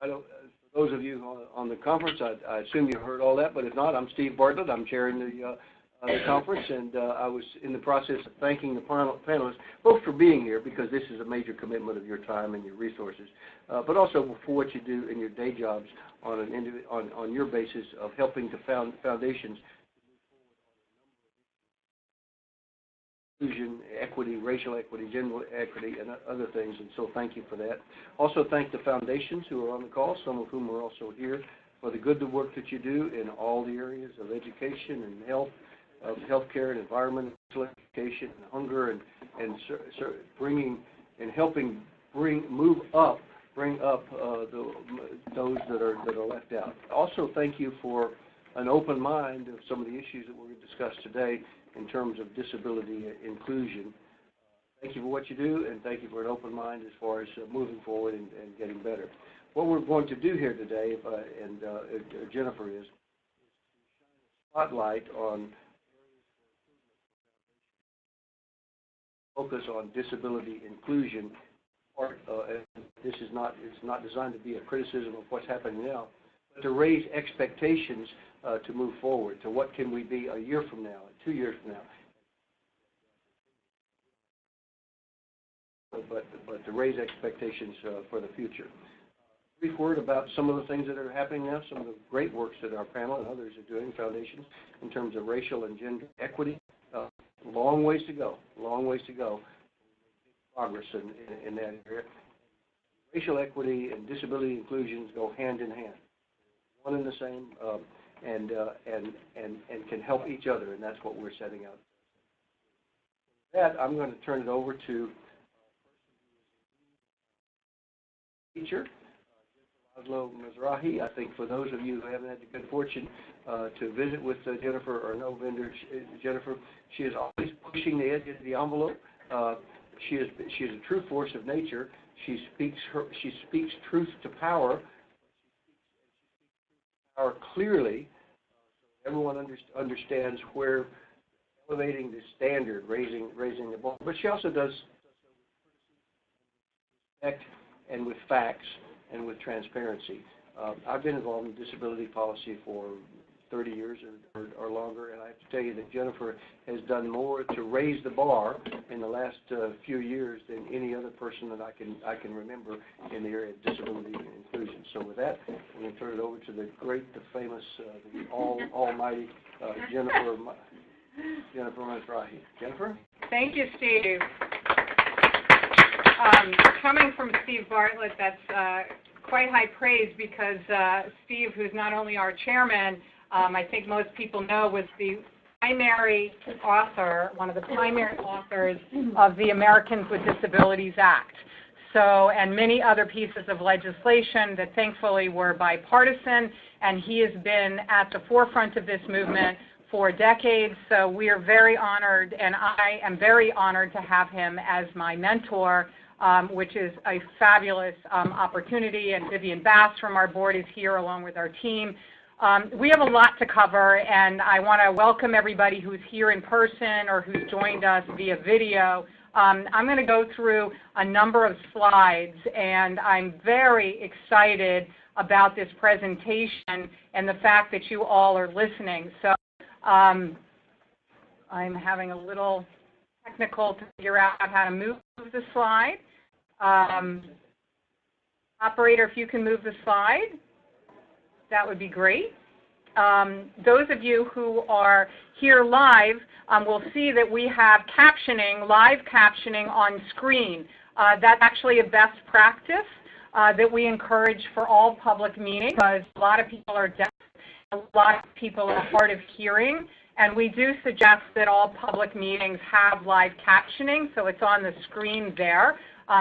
I don't, for those of you on the conference, I assume you heard all that, but if not, I'm Steve Bartlett. I'm chairing the conference, and I was in the process of thanking the panelists, both for being here, because this is a major commitment of your time and your resources, but also for what you do in your day jobs on your basis of helping to found foundations, inclusion, equity, racial equity, gender equity, and other things, and so thank you for that. Also thank the foundations who are on the call, some of whom are also here, for the good work that you do in all the areas of education and health, of healthcare and environmental education and hunger, and bringing and helping bring up those that are left out. Also, thank you for an open mind of some of the issues that we're going to discuss today in terms of disability inclusion. Thank you for what you do, and thank you for an open mind as far as moving forward and getting better. What we're going to do here today, Jennifer, is spotlight on focus on disability inclusion. This is not, it's not designed to be a criticism of what's happening now, but to raise expectations to move forward to what can we be a year from now, 2 years from now. But to raise expectations for the future. Brief word about some of the things that are happening now, some of the great works that our panel and others are doing, foundations, in terms of racial and gender equity. Long ways to go, progress in that area. Racial equity and disability inclusions go hand in hand, one and the same, and can help each other, and that's what we're setting out. With that, I'm going to turn it over to teacher, Mizrahi. I think for those of you who haven't had the good fortune to visit with Jennifer or know Jennifer, she is always pushing the edge of the envelope. She is a true force of nature. She speaks truth to power. Power clearly. Everyone understands where elevating the standard, raising the bar. But she also does respect and with facts and with transparency. I've been involved in disability policy for 30 years or longer, and I have to tell you that Jennifer has done more to raise the bar in the last few years than any other person that I can remember in the area of disability and inclusion. So with that, I'm going to turn it over to the great, the famous, the almighty Jennifer Mizrahi. Jennifer? Thank you, Steve. Coming from Steve Bartlett, that's quite high praise, because Steve, who's not only our chairman, I think most people know, was the primary author, one of the primary authors of the Americans with Disabilities Act. So, and many other pieces of legislation that thankfully were bipartisan, and he has been at the forefront of this movement for decades. So we are very honored, and I am very honored to have him as my mentor, which is a fabulous opportunity. And Vivian Bass from our board is here along with our team. We have a lot to cover, and I want to welcome everybody who's here in person or who's joined us via video. I'm going to go through a number of slides, and I'm very excited about this presentation and the fact that you all are listening. So I'm having a little technical to figure out how to move the slide. Operator, if you can move the slide, that would be great. Those of you who are here live will see that we have captioning, live captioning on screen. That's actually a best practice that we encourage for all public meetings, because a lot of people are deaf, a lot of people are hard of hearing, and we do suggest that all public meetings have live captioning, so it's on the screen there.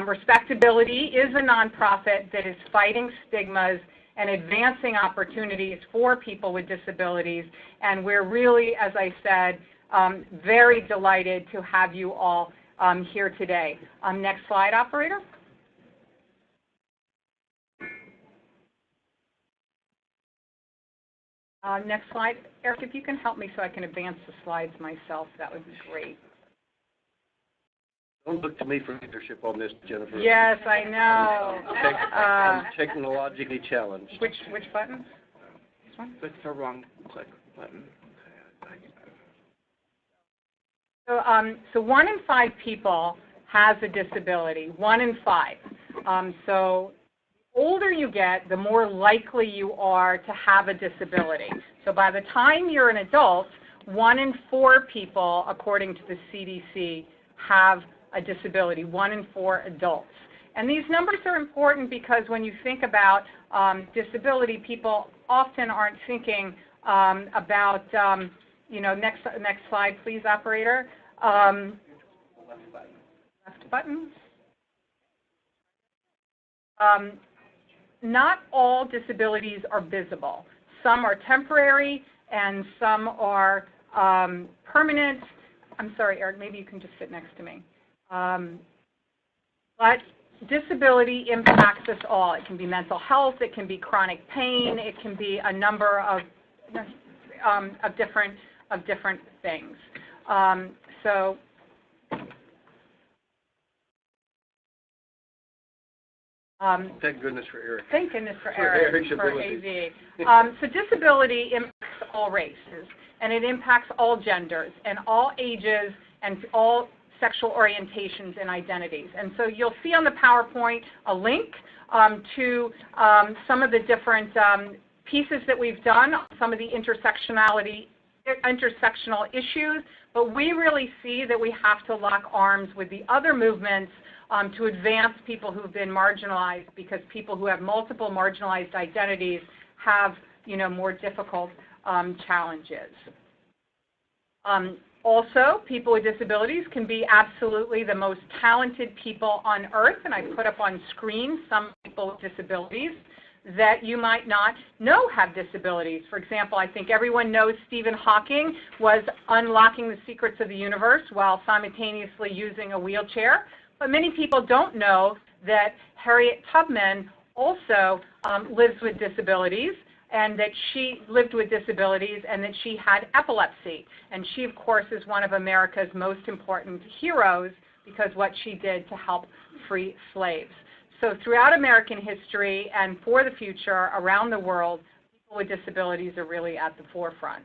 Respectability is a nonprofit that is fighting stigmas and advancing opportunities for people with disabilities, and we're really, as I said, very delighted to have you all here today. Next slide, operator. Next slide. Eric, if you can help me so I can advance the slides myself, that would be great. Don't look to me for leadership on this, Jennifer. Yes, I know. I'm technologically challenged. Which button? This one? That's the wrong click button. So 1 in 5 people has a disability, 1 in 5. So the older you get, the more likely you are to have a disability. So by the time you're an adult, 1 in 4 people, according to the CDC, have a disability, 1 in 4 adults. And these numbers are important because when you think about disability, people often aren't thinking about, next slide, please, operator. Left button. Not all disabilities are visible. Some are temporary and some are permanent. I'm sorry, Eric, maybe you can just sit next to me. But disability impacts us all. It can be mental health, it can be chronic pain, it can be a number of different things. Thank goodness for Eric. Thank goodness for Eric, for AV. So disability impacts all races, and it impacts all genders, and all ages, and all sexual orientations and identities. And so you'll see on the PowerPoint a link to some of the different pieces that we've done, some of the intersectional issues, but we really see that we have to lock arms with the other movements to advance people who've been marginalized, because people who have multiple marginalized identities have, more difficult challenges. Also, people with disabilities can be absolutely the most talented people on earth, and I put up on screen some people with disabilities that you might not know have disabilities. For example, I think everyone knows Stephen Hawking was unlocking the secrets of the universe while simultaneously using a wheelchair. But many people don't know that Harriet Tubman also lives with disabilities, and that she lived with disabilities, and that she had epilepsy. And she, of course, is one of America's most important heroes because what she did to help free slaves. So throughout American history and for the future around the world, people with disabilities are really at the forefront.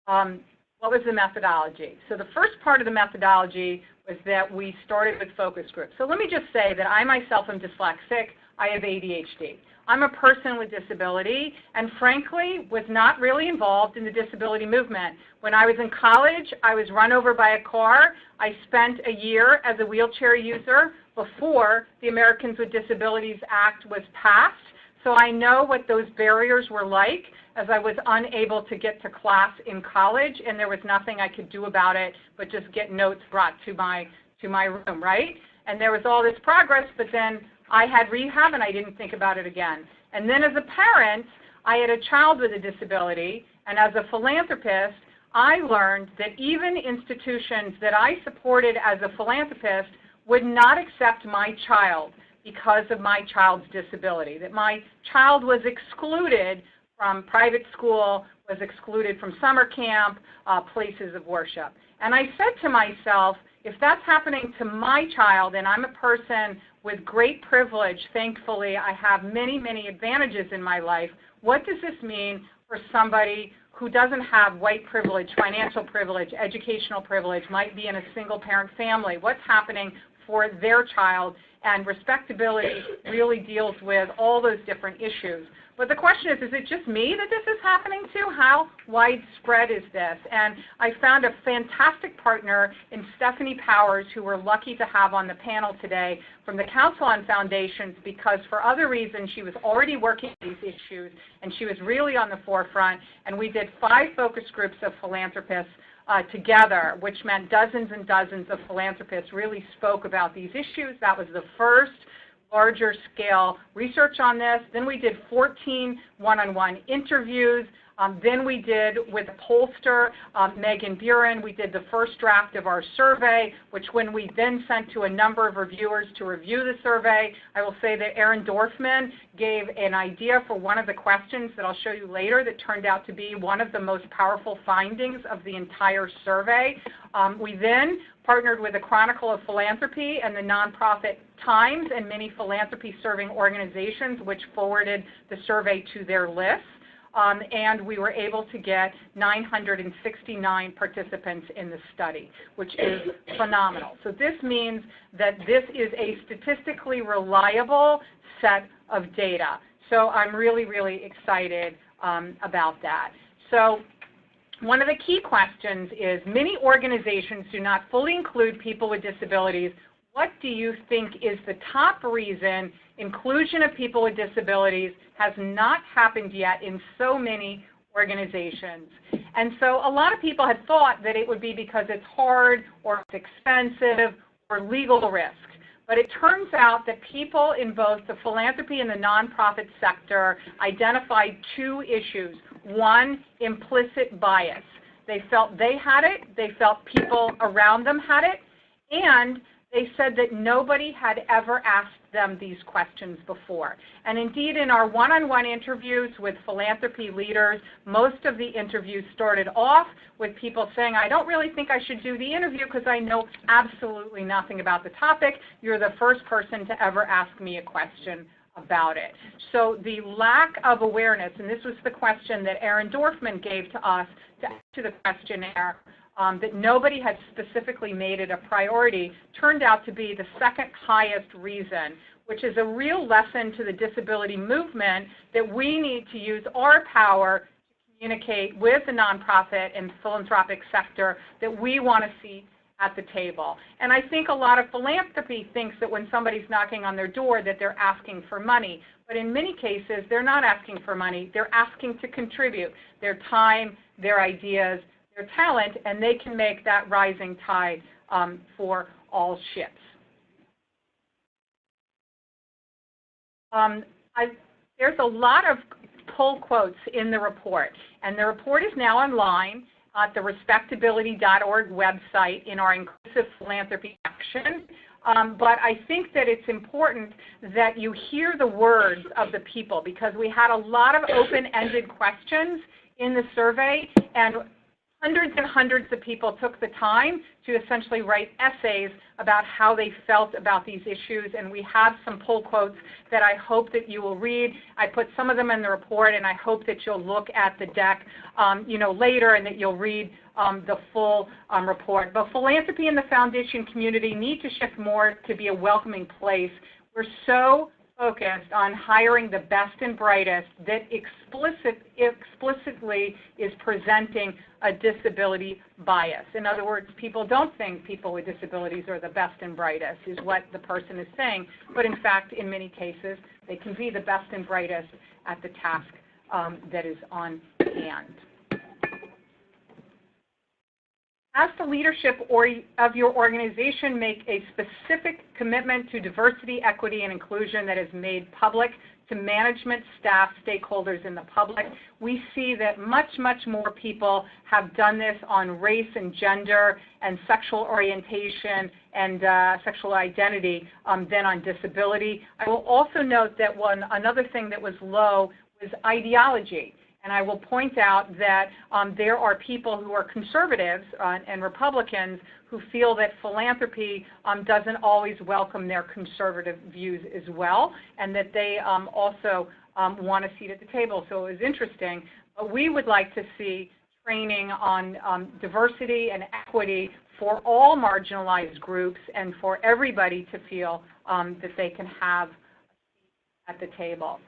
What was the methodology? So the first part of the methodology was that we started with focus groups. So let me just say that I myself am dyslexic. I have ADHD. I'm a person with disability, and frankly, was not really involved in the disability movement. When I was in college, I was run over by a car. I spent a year as a wheelchair user before the Americans with Disabilities Act was passed. So I know what those barriers were like, as I was unable to get to class in college, and there was nothing I could do about it but just get notes brought to my room, right? And there was all this progress, but then I had rehab and I didn't think about it again. And then as a parent, I had a child with a disability, and as a philanthropist, I learned that even institutions that I supported as a philanthropist would not accept my child because of my child's disability, that my child was excluded from private school, was excluded from summer camp, places of worship. And I said to myself, if that's happening to my child, and I'm a person with great privilege, thankfully I have many, many advantages in my life, what does this mean for somebody who doesn't have white privilege, financial privilege, educational privilege, might be in a single parent family? What's happening for their child? And respectability really deals with all those different issues. But the question is it just me that this is happening to? How widespread is this? And I found a fantastic partner in Stephanie Powers, who we're lucky to have on the panel today from the Council on Foundations, because for other reasons she was already working on these issues and she was really on the forefront. And we did 5 focus groups of philanthropists together, which meant dozens and dozens of philanthropists really spoke about these issues. That was the first larger scale research on this. Then we did 14 one-on-one interviews. Then we did, with a pollster, Megan Buren, we did the first draft of our survey, which when we then sent to a number of reviewers to review the survey, I will say that Aaron Dorfman gave an idea for one of the questions that I'll show you later that turned out to be one of the most powerful findings of the entire survey. We then partnered with the Chronicle of Philanthropy and the nonprofit Times and many philanthropy-serving organizations, which forwarded the survey to their list. And we were able to get 969 participants in the study, which is phenomenal. So this means that this is a statistically reliable set of data. So I'm really, really excited about that. So one of the key questions is, many organizations do not fully include people with disabilities. What do you think is the top reason inclusion of people with disabilities has not happened yet in so many organizations? And so a lot of people had thought that it would be because it's hard or it's expensive or legal risk. But it turns out that people in both the philanthropy and the nonprofit sector identified two issues. One, implicit bias. They felt they had it, they felt people around them had it, and they said that nobody had ever asked them these questions before. And indeed, in our one-on-one interviews with philanthropy leaders, most of the interviews started off with people saying, I don't really think I should do the interview because I know absolutely nothing about the topic. You're the first person to ever ask me a question about it. So the lack of awareness, and this was the question that Aaron Dorfman gave to us to answer the questionnaire, that nobody had specifically made it a priority, turned out to be the second highest reason, which is a real lesson to the disability movement that we need to use our power to communicate with the nonprofit and philanthropic sector that we want to see at the table. And I think a lot of philanthropy thinks that when somebody's knocking on their door that they're asking for money. But in many cases, they're not asking for money. They're asking to contribute their time, their ideas, their talent, and they can make that rising tide for all ships. There's a lot of pull quotes in the report, and the report is now online at the respectability.org website in our Inclusive Philanthropy section. But I think that it's important that you hear the words of the people, because we had a lot of open-ended questions in the survey, and hundreds and hundreds of people took the time to essentially write essays about how they felt about these issues, and we have some pull quotes that I hope that you will read. I put some of them in the report, and I hope that you'll look at the deck later, and that you'll read the full report. But philanthropy and the foundation community need to shift more to be a welcoming place. We're so focused on hiring the best and brightest that explicitly is presenting a disability bias. In other words, people don't think people with disabilities are the best and brightest, is what the person is saying. But in fact, in many cases, they can be the best and brightest at the task that is on hand. As the leadership of your organization make a specific commitment to diversity, equity, and inclusion that is made public to management, staff, stakeholders, and the public, we see that much, much more people have done this on race and gender and sexual orientation and sexual identity than on disability. I will also note that another thing that was low was ideology. And I will point out that there are people who are conservatives and Republicans who feel that philanthropy doesn't always welcome their conservative views as well, and that they also want a seat at the table. So it was interesting. But we would like to see training on diversity and equity for all marginalized groups and for everybody to feel that they can have a seat at the table.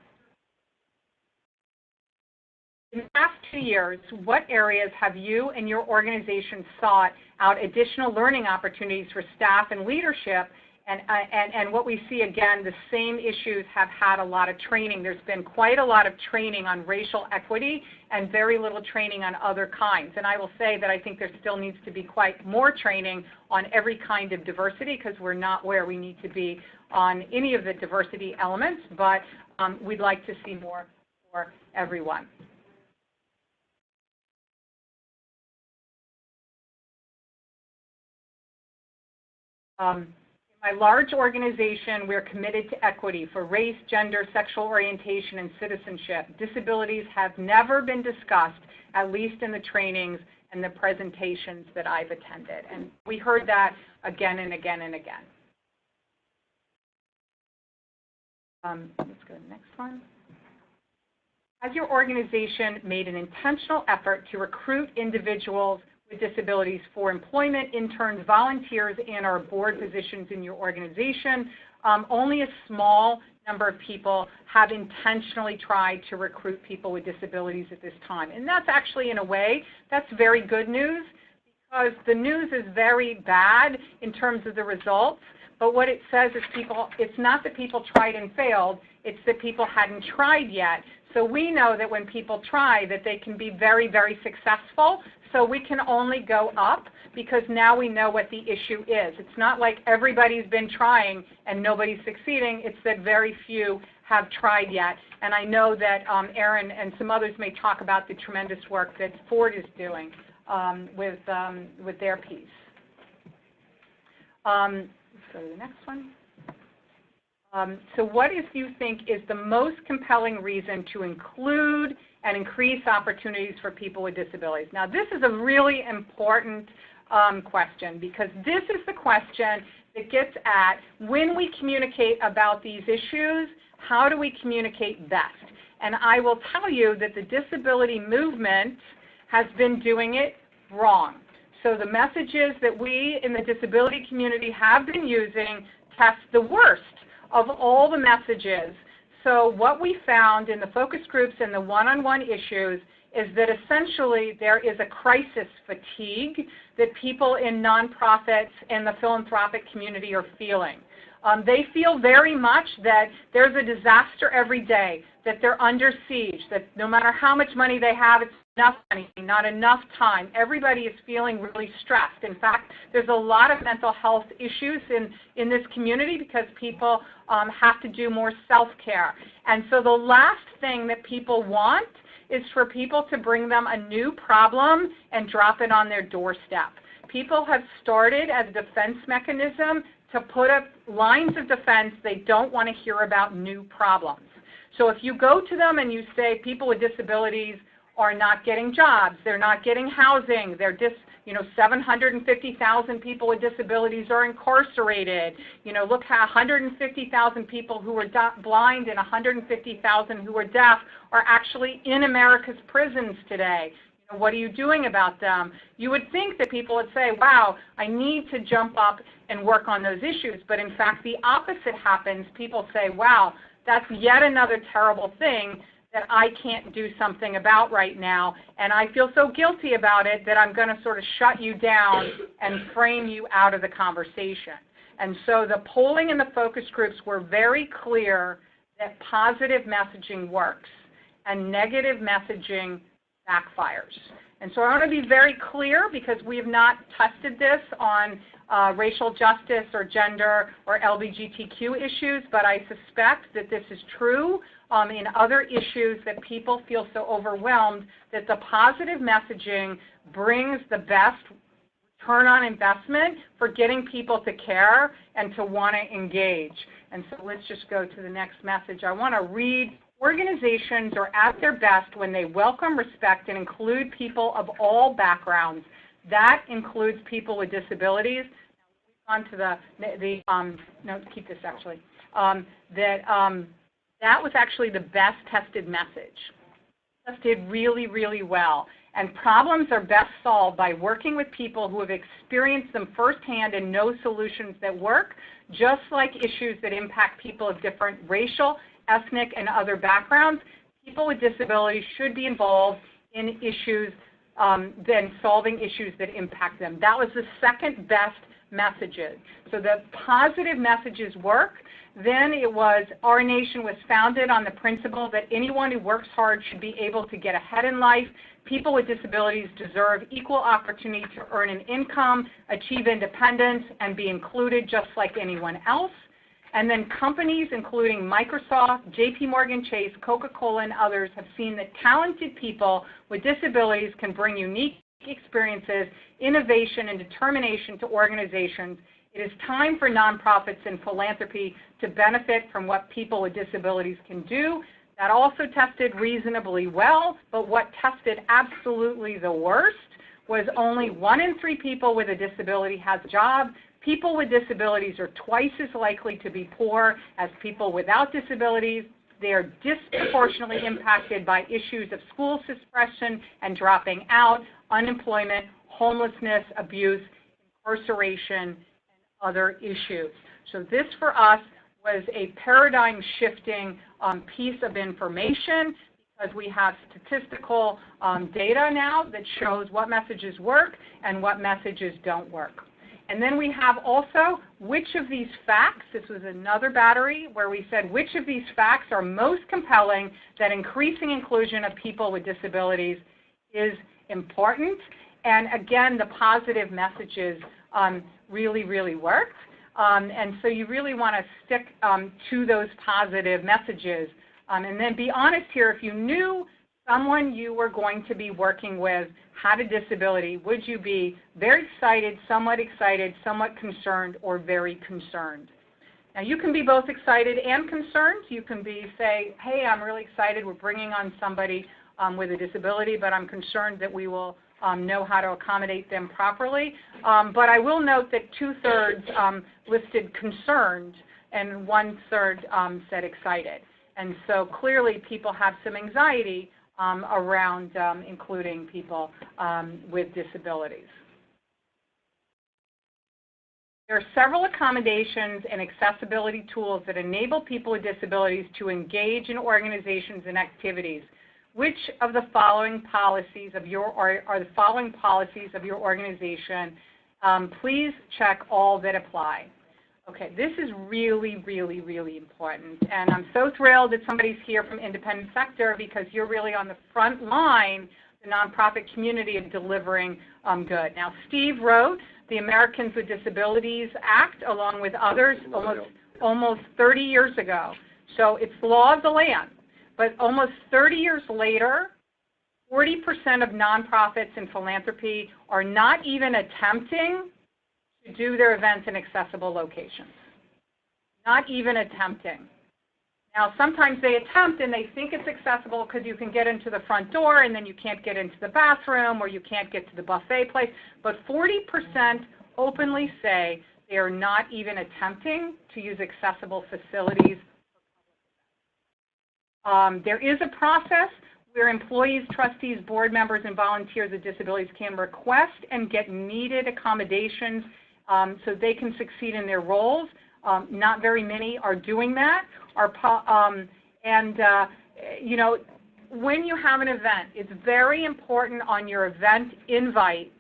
In the past 2 years, what areas have you and your organization sought out additional learning opportunities for staff and leadership? And what we see, again, the same issues have had a lot of training. There's been quite a lot of training on racial equity and very little training on other kinds. And I will say that I think there still needs to be quite more training on every kind of diversity, because we're not where we need to be on any of the diversity elements, but we'd like to see more for everyone. In my large organization, we're committed to equity for race, gender, sexual orientation, and citizenship. Disabilities have never been discussed, at least in the trainings and the presentations that I've attended. And we heard that again and again and again. Let's go to the next one. Has your organization made an intentional effort to recruit individuals with disabilities for employment, interns, volunteers, and/or board positions in your organization? Only a small number of people have intentionally tried to recruit people with disabilities at this time. And that's actually, in a way, that's very good news, because the news is very bad in terms of the results. But what it says is it's not that people tried and failed, it's that people hadn't tried yet. So we know that when people try, that they can be very, very successful. So we can only go up because now we know what the issue is. It's not like everybody's been trying and nobody's succeeding. It's that very few have tried yet. And I know that Erin and some others may talk about the tremendous work that Ford is doing with their piece. Let's go to the next one. So what do you think is the most compelling reason to include and increase opportunities for people with disabilities? Now, this is a really important question, because this is the question that gets at, when we communicate about these issues, how do we communicate best? And I will tell you that the disability movement has been doing it wrong. So the messages that we in the disability community have been using test the worst of all the messages. So what we found in the focus groups and the one-on-one issues is that essentially there is a crisis fatigue that people in nonprofits and the philanthropic community are feeling. They feel very much that there's a disaster every day, that they're under siege, that no matter how much money they have, it's enough money, not enough time. Everybody is feeling really stressed. In fact, there's a lot of mental health issues in this community because people have to do more self-care. And so the last thing that people want is for people to bring them a new problem and drop it on their doorstep. People have started as a defense mechanism to put up lines of defense. They don't want to hear about new problems. So if you go to them and you say people with disabilities are not getting jobs, they're not getting housing, they're 750,000 people with disabilities are incarcerated. Look how 150,000 people who are blind and 150,000 who are deaf are actually in America's prisons today. What are you doing about them? You would think that people would say, wow, I need to jump up and work on those issues. But in fact, the opposite happens. People say, wow, that's yet another terrible thing that I can't do something about right now, and I feel so guilty about it that I'm going to sort of shut you down and frame you out of the conversation. And so the polling and the focus groups were very clear that positive messaging works and negative messaging backfires. And so I want to be very clear, because we have not tested this on racial justice or gender or LGBTQ issues, but I suspect that this is true in other issues, that people feel so overwhelmed that the positive messaging brings the best return on investment for getting people to care and to want to engage. And so let's just go to the next message. I want to read, organizations are at their best when they welcome, respect, and include people of all backgrounds. That includes people with disabilities. On to no, keep this actually. That was actually the best tested message. Just did really, really well. And problems are best solved by working with people who have experienced them firsthand and know solutions that work, just like issues that impact people of different racial, ethnic, and other backgrounds. People with disabilities should be involved in issues than solving issues that impact them. That was the second best messages. So the positive messages work. Then it was, our nation was founded on the principle that anyone who works hard should be able to get ahead in life. People with disabilities deserve equal opportunity to earn an income, achieve independence, and be included just like anyone else. And then companies, including Microsoft, JP Morgan Chase, Coca-Cola, and others, have seen that talented people with disabilities can bring unique experiences, innovation, and determination to organizations It is time for nonprofits and philanthropy to benefit from what people with disabilities can do. That also tested reasonably well, but what tested absolutely the worst was only 1 in 3 people with a disability has a job. People with disabilities are twice as likely to be poor as people without disabilities. They are disproportionately impacted by issues of school suppression and dropping out, unemployment, homelessness, abuse, incarceration, and other issues. So this for us was a paradigm-shifting piece of information because we have statistical data now that shows what messages work and what messages don't work. And then we have also which of these facts, this was another battery where we said which of these facts are most compelling that increasing inclusion of people with disabilities is important. And again, the positive messages really, really worked. And so you really want to stick to those positive messages. And then be honest here, if you knew someone you were going to be working with had a disability, would you be very excited, somewhat concerned, or very concerned? Now you can be both excited and concerned. You can say, hey, I'm really excited, we're bringing on somebody with a disability, but I'm concerned that we will know how to accommodate them properly. But I will note that 2/3 listed concerned and 1/3 said excited. And so clearly people have some anxiety around including people with disabilities. There are several accommodations and accessibility tools that enable people with disabilities to engage in organizations and activities. Which of the following policies of your are the following policies of your organization? Please check all that apply. Okay, this is really, really, really important. And I'm so thrilled that somebody's here from independent sector because you're really on the front line, the nonprofit community, of delivering good. Now, Steve wrote the Americans with Disabilities Act along with others almost 30 years ago. So it's law of the land. But almost 30 years later, 40% of nonprofits and philanthropy are not even attempting to do their events in accessible locations. Not even attempting. Now, sometimes they attempt and they think it's accessible because you can get into the front door and then you can't get into the bathroom or you can't get to the buffet place. But 40% openly say they are not even attempting to use accessible facilities. There is a process where employees, trustees, board members, and volunteers with disabilities can request and get needed accommodations so they can succeed in their roles. Not very many are doing that. You know, when you have an event, it's very important on your event invite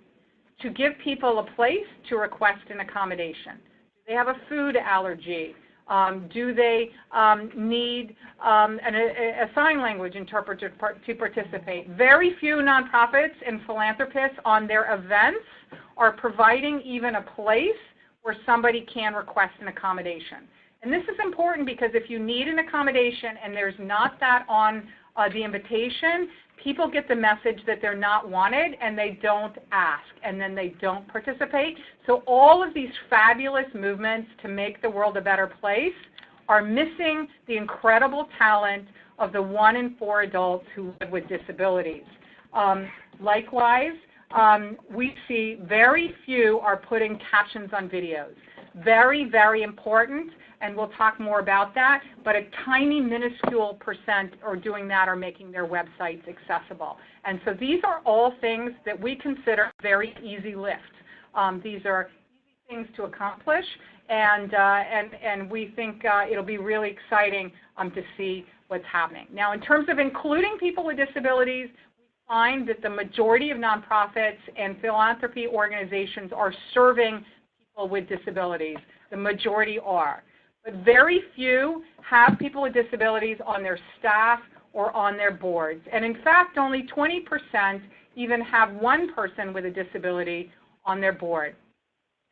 to give people a place to request an accommodation. Do they have a food allergy? Do they need a sign language interpreter to participate? Very few nonprofits and philanthropists on their events are providing even a place where somebody can request an accommodation. And this is important because if you need an accommodation and there's not that on the invitation, people get the message that they're not wanted and they don't ask and then they don't participate. So all of these fabulous movements to make the world a better place are missing the incredible talent of the 1 in 4 adults who live with disabilities. Likewise, we see very few are putting captions on videos. Very, very important, and we'll talk more about that, but a tiny, minuscule percent are doing that or making their websites accessible. And so these are all things that we consider very easy lift. These are easy things to accomplish, and we think it'll be really exciting to see what's happening. Now, in terms of including people with disabilities, we find that the majority of nonprofits and philanthropy organizations are serving people with disabilities. The majority are. But very few have people with disabilities on their staff or on their boards. And in fact, only 20% even have one person with a disability on their board.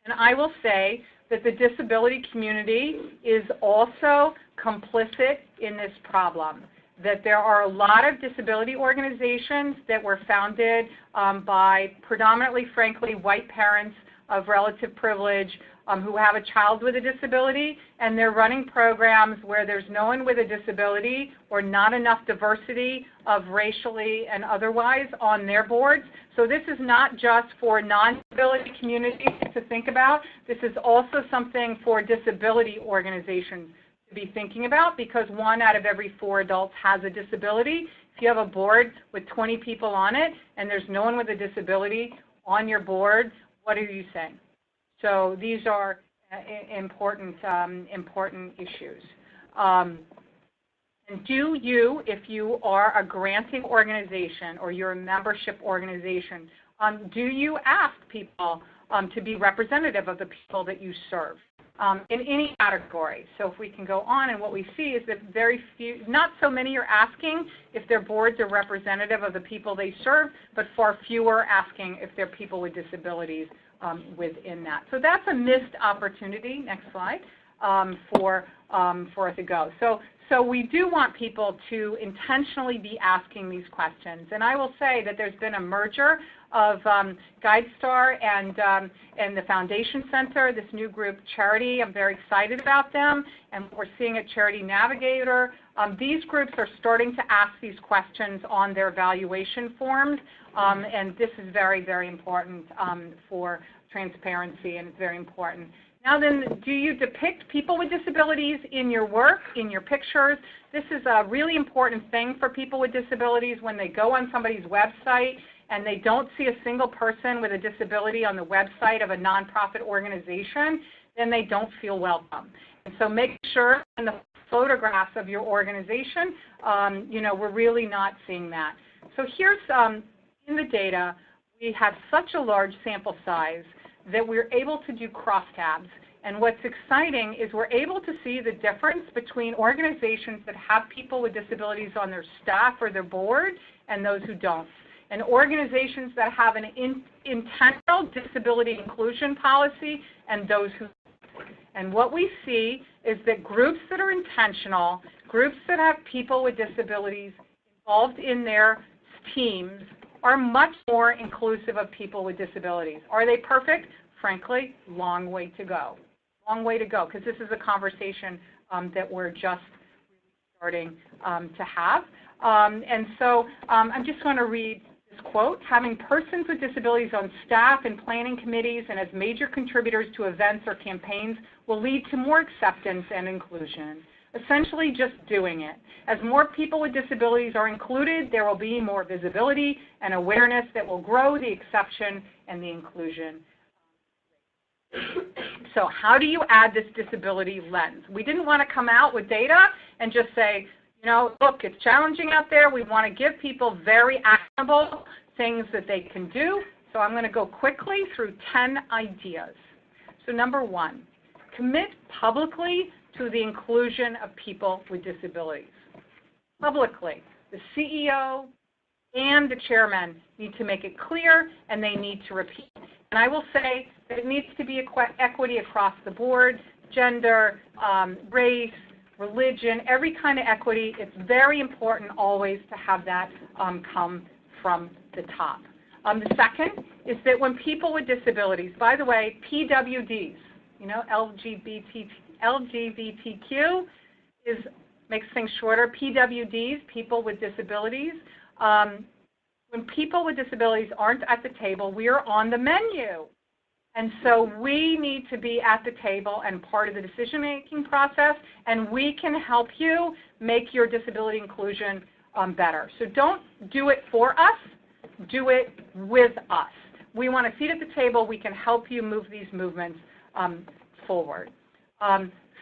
And I will say that the disability community is also complicit in this problem, that there are a lot of disability organizations that were founded by predominantly, frankly, white parents of relative privilege who have a child with a disability, and they're running programs where there's no one with a disability or not enough diversity of racially and otherwise on their boards. So this is not just for non-disability communities to think about. This is also something for disability organizations to be thinking about, because 1 out of every 4 adults has a disability. If you have a board with 20 people on it and there's no one with a disability on your board, what are you saying? So these are important issues. And do you, if you are a granting organization or you're a membership organization, do you ask people to be representative of the people that you serve in any category? So if we can go on, and what we see is that very few, not so many are asking if their boards are representative of the people they serve, but far fewer asking if they're people with disabilities within that. So that's a missed opportunity, next slide, for us to go. So we do want people to intentionally be asking these questions. And I will say that there's been a merger of GuideStar and the Foundation Center, this new group, Charity. I'm very excited about them, and what we're seeing at Charity Navigator. These groups are starting to ask these questions on their evaluation forms, and this is very, very important for transparency, and it's very important. Now then, do you depict people with disabilities in your work, in your pictures? This is a really important thing for people with disabilities. When they go on somebody's website and they don't see a single person with a disability on the website of a nonprofit organization, then they don't feel welcome. And so make sure in the photographs of your organization, we're really not seeing that. So here's, in the data, we have such a large sample size that we're able to do crosstabs. And what's exciting is we're able to see the difference between organizations that have people with disabilities on their staff or their board and those who don't. And organizations that have an intentional disability inclusion policy and those who don't. And what we see is that groups that are intentional, groups that have people with disabilities involved in their teams, are much more inclusive of people with disabilities. Are they perfect? Frankly, long way to go. Long way to go, because this is a conversation that we're just starting to have. And so I'm just going to read this quote. Having persons with disabilities on staff and planning committees and as major contributors to events or campaigns will lead to more acceptance and inclusion. Essentially just doing it. As more people with disabilities are included, there will be more visibility and awareness that will grow the acceptance and the inclusion. So how do you add this disability lens? We didn't want to come out with data and just say, look, it's challenging out there. We want to give people very actionable things that they can do. So I'm going to go quickly through 10 ideas. So number 1, commit publicly to the inclusion of people with disabilities. Publicly, the CEO and the chairman need to make it clear, and they need to repeat. And I will say that it needs to be equity across the board, gender, race, religion, every kind of equity. It's very important always to have that come from the top. The second is that when people with disabilities, by the way, PWDs, LGBTQ makes things shorter. PWDs, people with disabilities. When people with disabilities aren't at the table, we are on the menu. And so we need to be at the table and part of the decision-making process, and we can help you make your disability inclusion better. So don't do it for us, do it with us. We want a seat at the table. We can help you move these movements forward.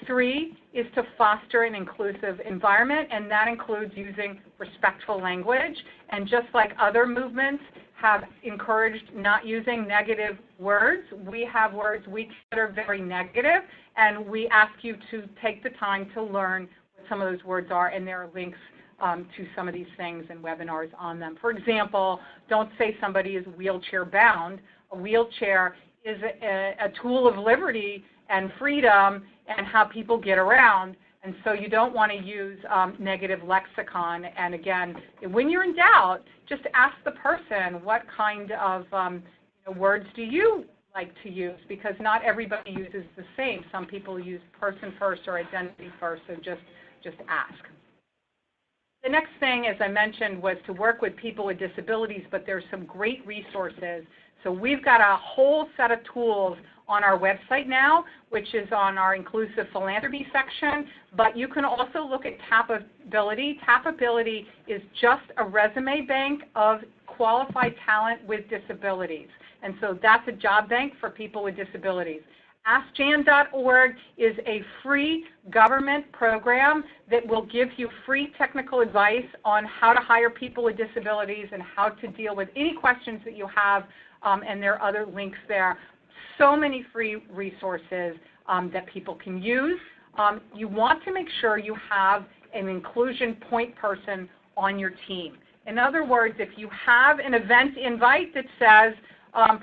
3 is to foster an inclusive environment, and that includes using respectful language. And just like other movements have encouraged not using negative words, we have words we consider very negative, and we ask you to take the time to learn what some of those words are, and there are links to some of these things and webinars on them. For example, don't say somebody is wheelchair bound. A wheelchair is a tool of liberty and freedom and how people get around, and so you don't want to use negative lexicon. And again, when you're in doubt, just ask the person, what kind of words do you like to use, because not everybody uses the same. Some people use person first or identity first, so just ask. The next thing, as I mentioned, was to work with people with disabilities, but there's some great resources. So we've got a whole set of tools on our website now, which is on our Inclusive Philanthropy section, but you can also look at Tapability. Tapability is just a resume bank of qualified talent with disabilities, and so that's a job bank for people with disabilities. AskJan.org is a free government program that will give you free technical advice on how to hire people with disabilities and how to deal with any questions that you have, and there are other links there. So many free resources that people can use. You want to make sure you have an inclusion point person on your team. In other words, if you have an event invite that says,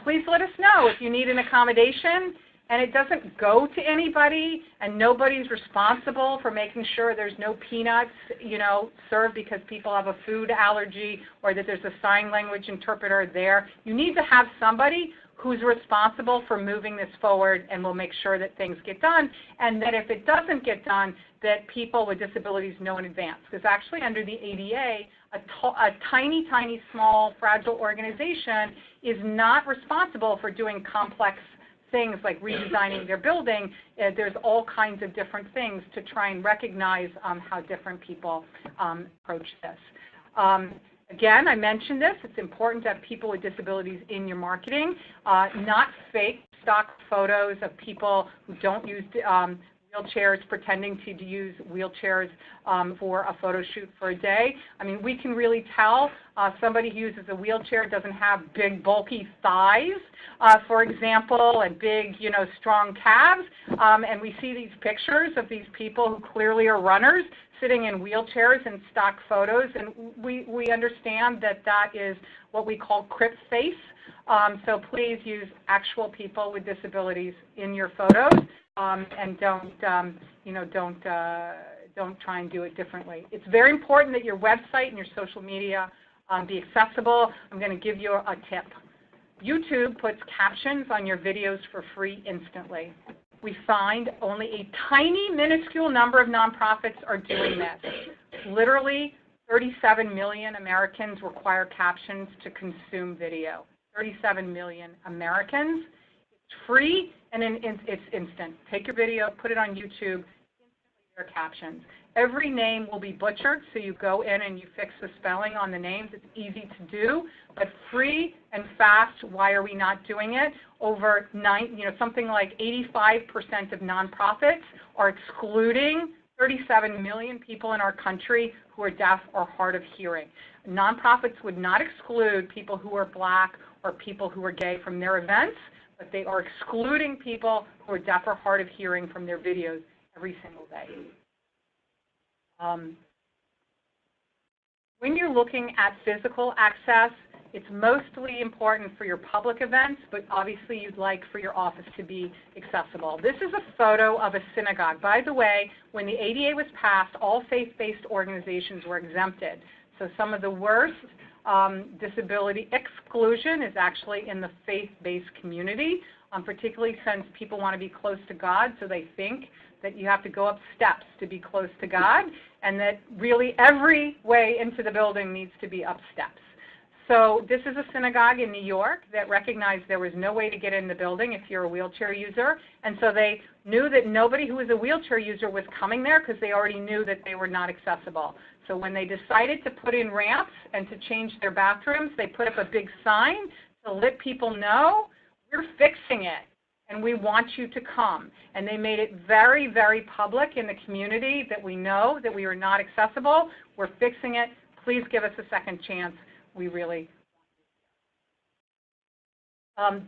please let us know if you need an accommodation, and it doesn't go to anybody, and nobody's responsible for making sure there's no peanuts, served because people have a food allergy, or that there's a sign language interpreter there. You need to have somebody who's responsible for moving this forward and will make sure that things get done, and that if it doesn't get done, that people with disabilities know in advance. Because actually under the ADA, a tiny, tiny, small, fragile organization is not responsible for doing complex things like redesigning their building. There's all kinds of different things to try and recognize how different people approach this. Again, I mentioned this. It's important to have people with disabilities in your marketing, not fake stock photos of people who don't use wheelchairs, pretending to use wheelchairs for a photo shoot for a day. I mean, we can really tell somebody who uses a wheelchair doesn't have big, bulky thighs, for example, and big, strong calves. And we see these pictures of these people who clearly are runners sitting in wheelchairs in stock photos, and we understand that that is what we call crip face. So please use actual people with disabilities in your photos, and don't try and do it differently. It's very important that your website and your social media be accessible. I'm going to give you a tip. YouTube puts captions on your videos for free instantly. We find only a tiny, minuscule number of nonprofits are doing this. Literally, 37 million Americans require captions to consume video. 37 million Americans. It's free, and it's instant. Take your video, put it on YouTube, instantly there are captions. Every name will be butchered, so you go in and you fix the spelling on the names. It's easy to do, but free and fast. Why are we not doing it? Over something like 85% of nonprofits are excluding 37 million people in our country who are deaf or hard of hearing. Nonprofits would not exclude people who are Black or people who are gay from their events, but they are excluding people who are deaf or hard of hearing from their videos every single day. When you're looking at physical access, it's mostly important for your public events, but obviously you'd like for your office to be accessible. This is a photo of a synagogue. By the way, when the ADA was passed, all faith-based organizations were exempted. So some of the worst disability exclusion is actually in the faith-based community, particularly since people want to be close to God, so they think that you have to go up steps to be close to God, and that really every way into the building needs to be up steps. So this is a synagogue in New York that recognized there was no way to get in the building if you're a wheelchair user, and so they knew that nobody who was a wheelchair user was coming there because they already knew that they were not accessible. So when they decided to put in ramps and to change their bathrooms, they put up a big sign to let people know, we're fixing it, and we want you to come. And they made it very, very public in the community that we know that we are not accessible. We're fixing it. Please give us a second chance. We really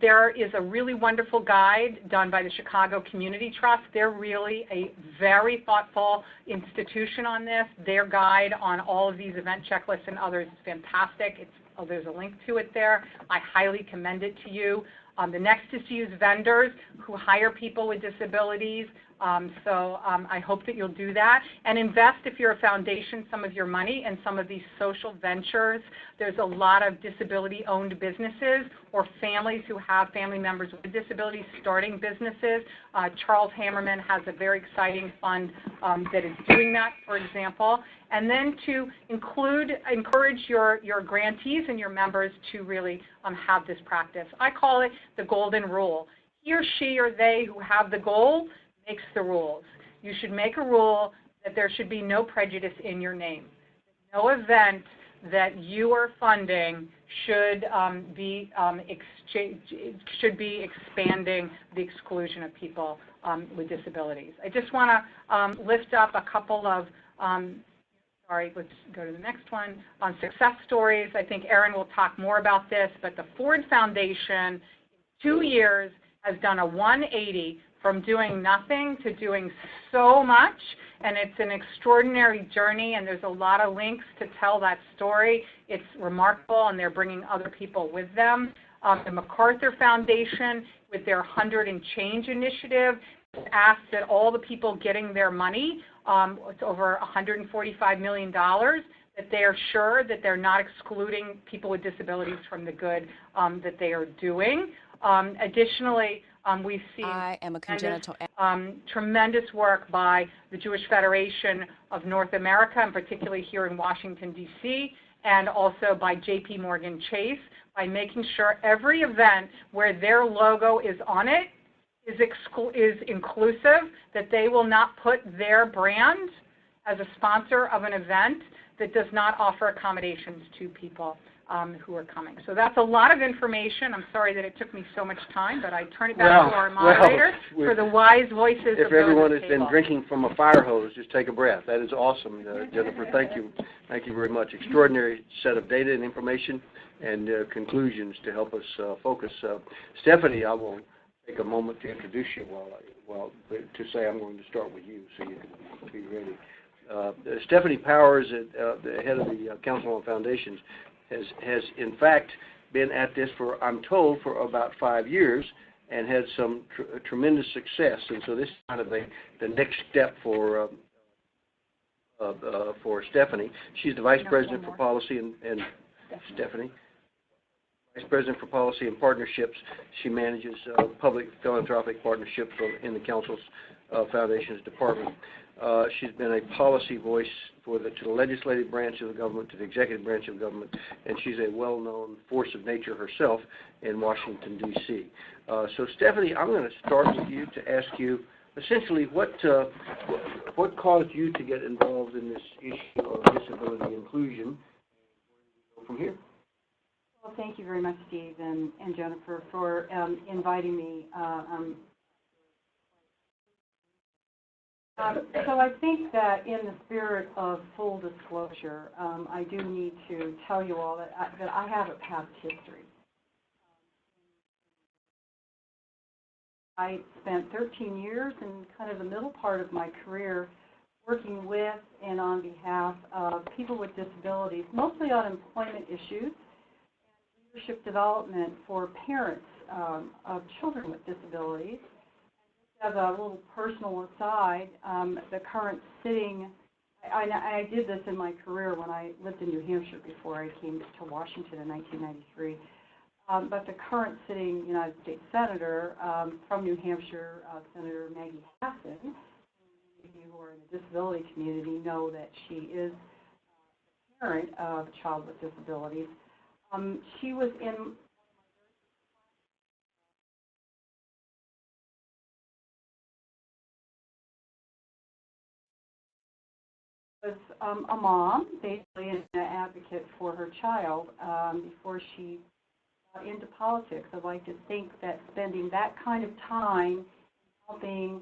there is a really wonderful guide done by the Chicago Community Trust. They're really a very thoughtful institution on this. Their guide on all of these event checklists and others is fantastic. There's a link to it there. I highly commend it to you. The next is to use vendors who hire people with disabilities I hope that you'll do that and invest, if you're a foundation, some of your money in some of these social ventures. There's a lot of disability-owned businesses or families who have family members with disabilities starting businesses. Charles Hammerman has a very exciting fund that is doing that, for example. And then to encourage your grantees and your members to really have this practice. I call it the golden rule. He or she or they who have the goal makes the rules. You should make a rule that there should be no prejudice in your name. No event that you are funding should be expanding the exclusion of people with disabilities. I just want to lift up a couple of, sorry, let's go to the next one, on success stories. I think Erin will talk more about this, but the Ford Foundation in 2 years has done a 180 from doing nothing to doing so much, and it's an extraordinary journey, and there's a lot of links to tell that story. It's remarkable, and they're bringing other people with them. The MacArthur Foundation, with their 100 and Change initiative, asked that all the people getting their money, it's over $145 million, that they are sure that they're not excluding people with disabilities from the good that they are doing. Additionally, we've seen tremendous work by the Jewish Federation of North America, and particularly here in Washington, D.C., and also by J.P. Morgan Chase, by making sure every event where their logo is on it is inclusive, that they will not put their brand as a sponsor of an event that does not offer accommodations to people who are coming. So that's a lot of information. I'm sorry that it took me so much time, but I turn it back to our moderator for the wise voices of those at the table. If everyone has been drinking from a fire hose, just take a breath. That is awesome, Jennifer. Thank you. Thank you very much. Extraordinary set of data and information and conclusions to help us focus. Stephanie, I will take a moment to introduce you to say I'm going to start with you so you can be ready. Stephanie Powers, the head of the Council on Foundations, has in fact been at this for, I'm told, for about 5 years and had some tremendous success. And so this is kind of the next step for Stephanie. She's the Vice President for Policy and Stephanie. Vice President for Policy and Partnerships. She manages public philanthropic partnerships in the Council's Foundations Department. She's been a policy voice to the legislative branch of the government, to the executive branch of government, and she's a well-known force of nature herself in Washington, D.C. So, Stephanie, I'm going to start with you to ask you essentially what caused you to get involved in this issue of disability inclusion, and where do we go from here? Well, thank you very much, Steve and Jennifer, for inviting me. So I think that in the spirit of full disclosure, I do need to tell you all that I have a past history. I spent 13 years in kind of the middle part of my career working with and on behalf of people with disabilities, mostly on employment issues and leadership development for parents of children with disabilities. As a little personal aside, the current sitting, I did this in my career when I lived in New Hampshire before I came to Washington in 1993, but the current sitting United States Senator from New Hampshire, Senator Maggie Hassan, many of you who are in the disability community know that she is the parent of a child with disabilities. She was in a mom, basically an advocate for her child before she got into politics. I like to think that spending that kind of time helping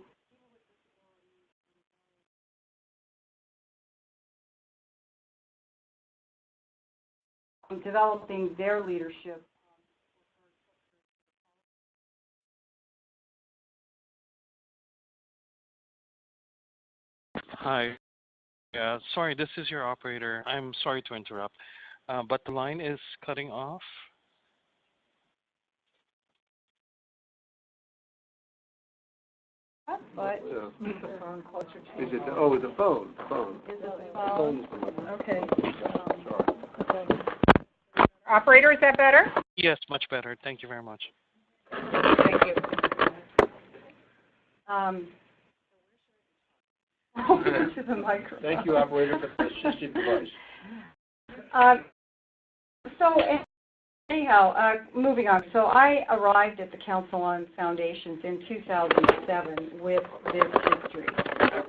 developing their leadership. Hi. Sorry, this is your operator. I'm sorry to interrupt, but the line is cutting off. but Yeah. move the phone closer to Is you. it, the phone, the phone. Is it the The phone? phone's the one. Okay. Sorry. Operator, is that better? Yes, much better. Thank you very much. Thank you. To the microphone. Thank you, operator, for the assistive device. So anyhow, moving on. So I arrived at the Council on Foundations in 2007 with this history.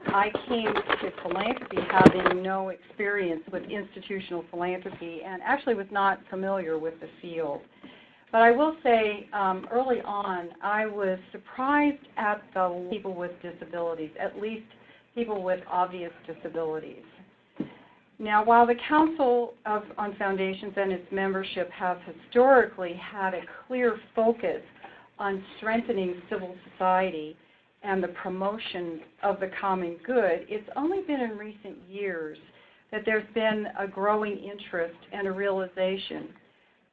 I came to philanthropy having no experience with institutional philanthropy and actually was not familiar with the field. But I will say early on, I was surprised at the people with disabilities, at least people with obvious disabilities. Now, while the Council on Foundations and its membership have historically had a clear focus on strengthening civil society and the promotion of the common good, it's only been in recent years that there's been a growing interest and a realization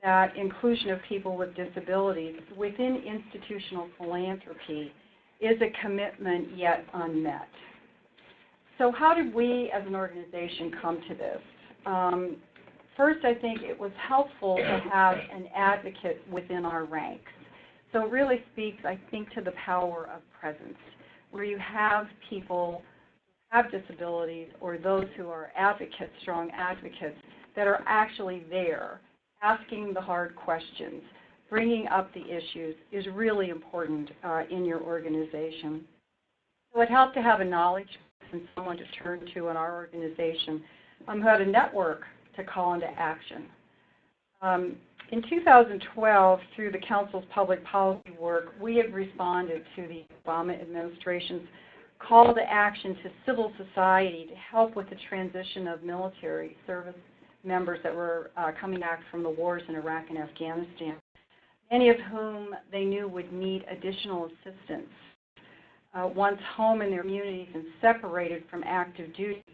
that inclusion of people with disabilities within institutional philanthropy is a commitment yet unmet. So how did we as an organization come to this? First, I think it was helpful to have an advocate within our ranks. So it really speaks, I think, to the power of presence, where you have people who have disabilities or those who are advocates, strong advocates, that are actually there, asking the hard questions, bringing up the issues is really important in your organization. So it helped to have a knowledge and someone to turn to in our organization who had a network to call into action. In 2012, through the Council's public policy work, we have responded to the Obama administration's call to action to civil society to help with the transition of military service members that were coming back from the wars in Iraq and Afghanistan, many of whom they knew would need additional assistance. Once home in their communities and separated from active duty,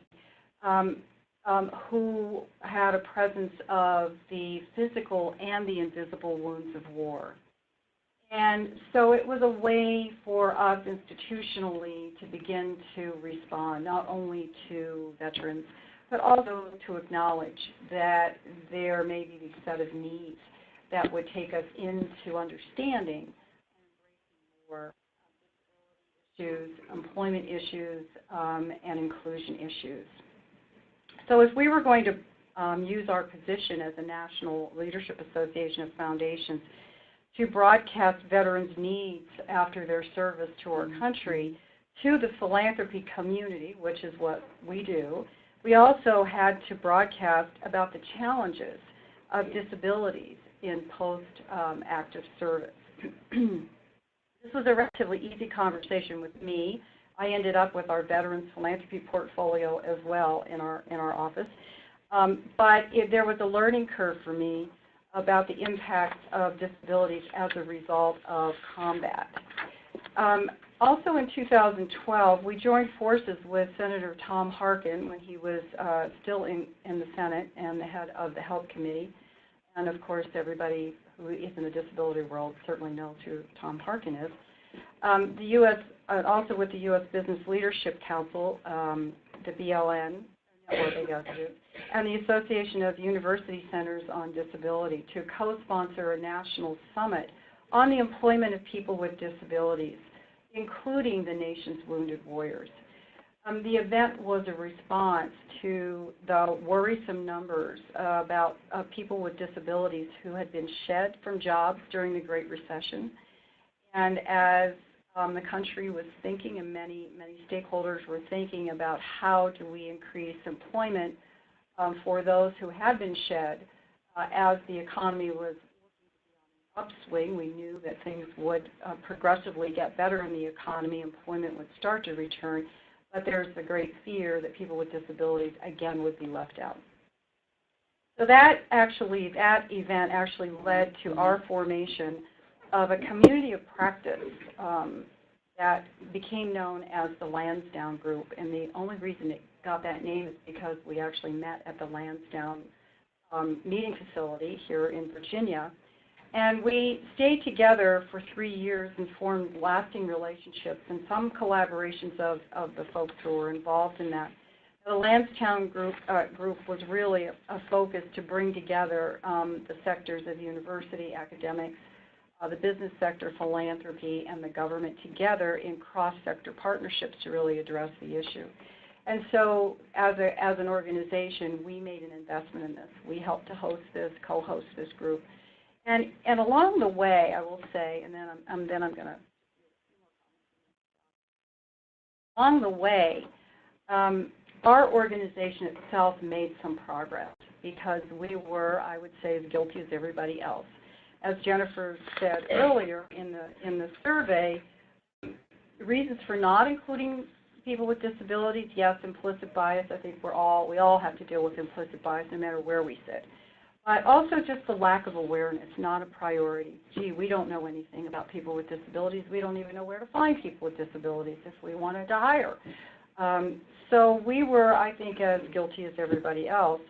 who had a presence of the physical and the invisible wounds of war. And so it was a way for us institutionally to begin to respond, not only to veterans, but also to acknowledge that there may be these set of needs that would take us into understanding and embracing more issues, employment issues, and inclusion issues. So if we were going to use our position as a National Leadership Association of Foundations to broadcast veterans' needs after their service to our country to the philanthropy community, which is what we do, we also had to broadcast about the challenges of disabilities in post-active service. This was a relatively easy conversation with me. I ended up with our Veterans Philanthropy portfolio as well in our office. But there was a learning curve for me about the impact of disabilities as a result of combat. Also in 2012, we joined forces with Senator Tom Harkin when he was still in the Senate and the head of the Health Committee. And of course, everybody who is in the disability world certainly knows who Tom Harkin is. The U.S., also with the U.S. Business Leadership Council, the BLN, and the Association of University Centers on Disability to co-sponsor a national summit on the employment of people with disabilities, including the nation's wounded warriors. The event was a response to the worrisome numbers about people with disabilities who had been shed from jobs during the Great Recession. And as the country was thinking, and many stakeholders were thinking about how do we increase employment for those who had been shed, as the economy was upswing, we knew that things would progressively get better in the economy, employment would start to return, but there's the great fear that people with disabilities, again, would be left out. So that event actually led to our formation of a community of practice that became known as the Lansdowne Group, and the only reason it got that name is because we actually met at the Lansdowne meeting facility here in Virginia. And we stayed together for 3 years and formed lasting relationships and some collaborations of the folks who were involved in that. The Lansdowne Group was really a focus to bring together the sectors of university, academics, the business sector, philanthropy, and the government together in cross-sector partnerships to really address the issue. And so as an organization, we made an investment in this. We helped to host this, co-host this group. And along the way, I will say, and then I'm going to, along the way, our organization itself made some progress because we were, I would say, as guilty as everybody else. As Jennifer said earlier in the survey, reasons for not including people with disabilities, yes, implicit bias. I think we all have to deal with implicit bias no matter where we sit. But also just the lack of awareness, not a priority. Gee, we don't know anything about people with disabilities. We don't even know where to find people with disabilities if we wanted to hire. So we were, I think, as guilty as everybody else.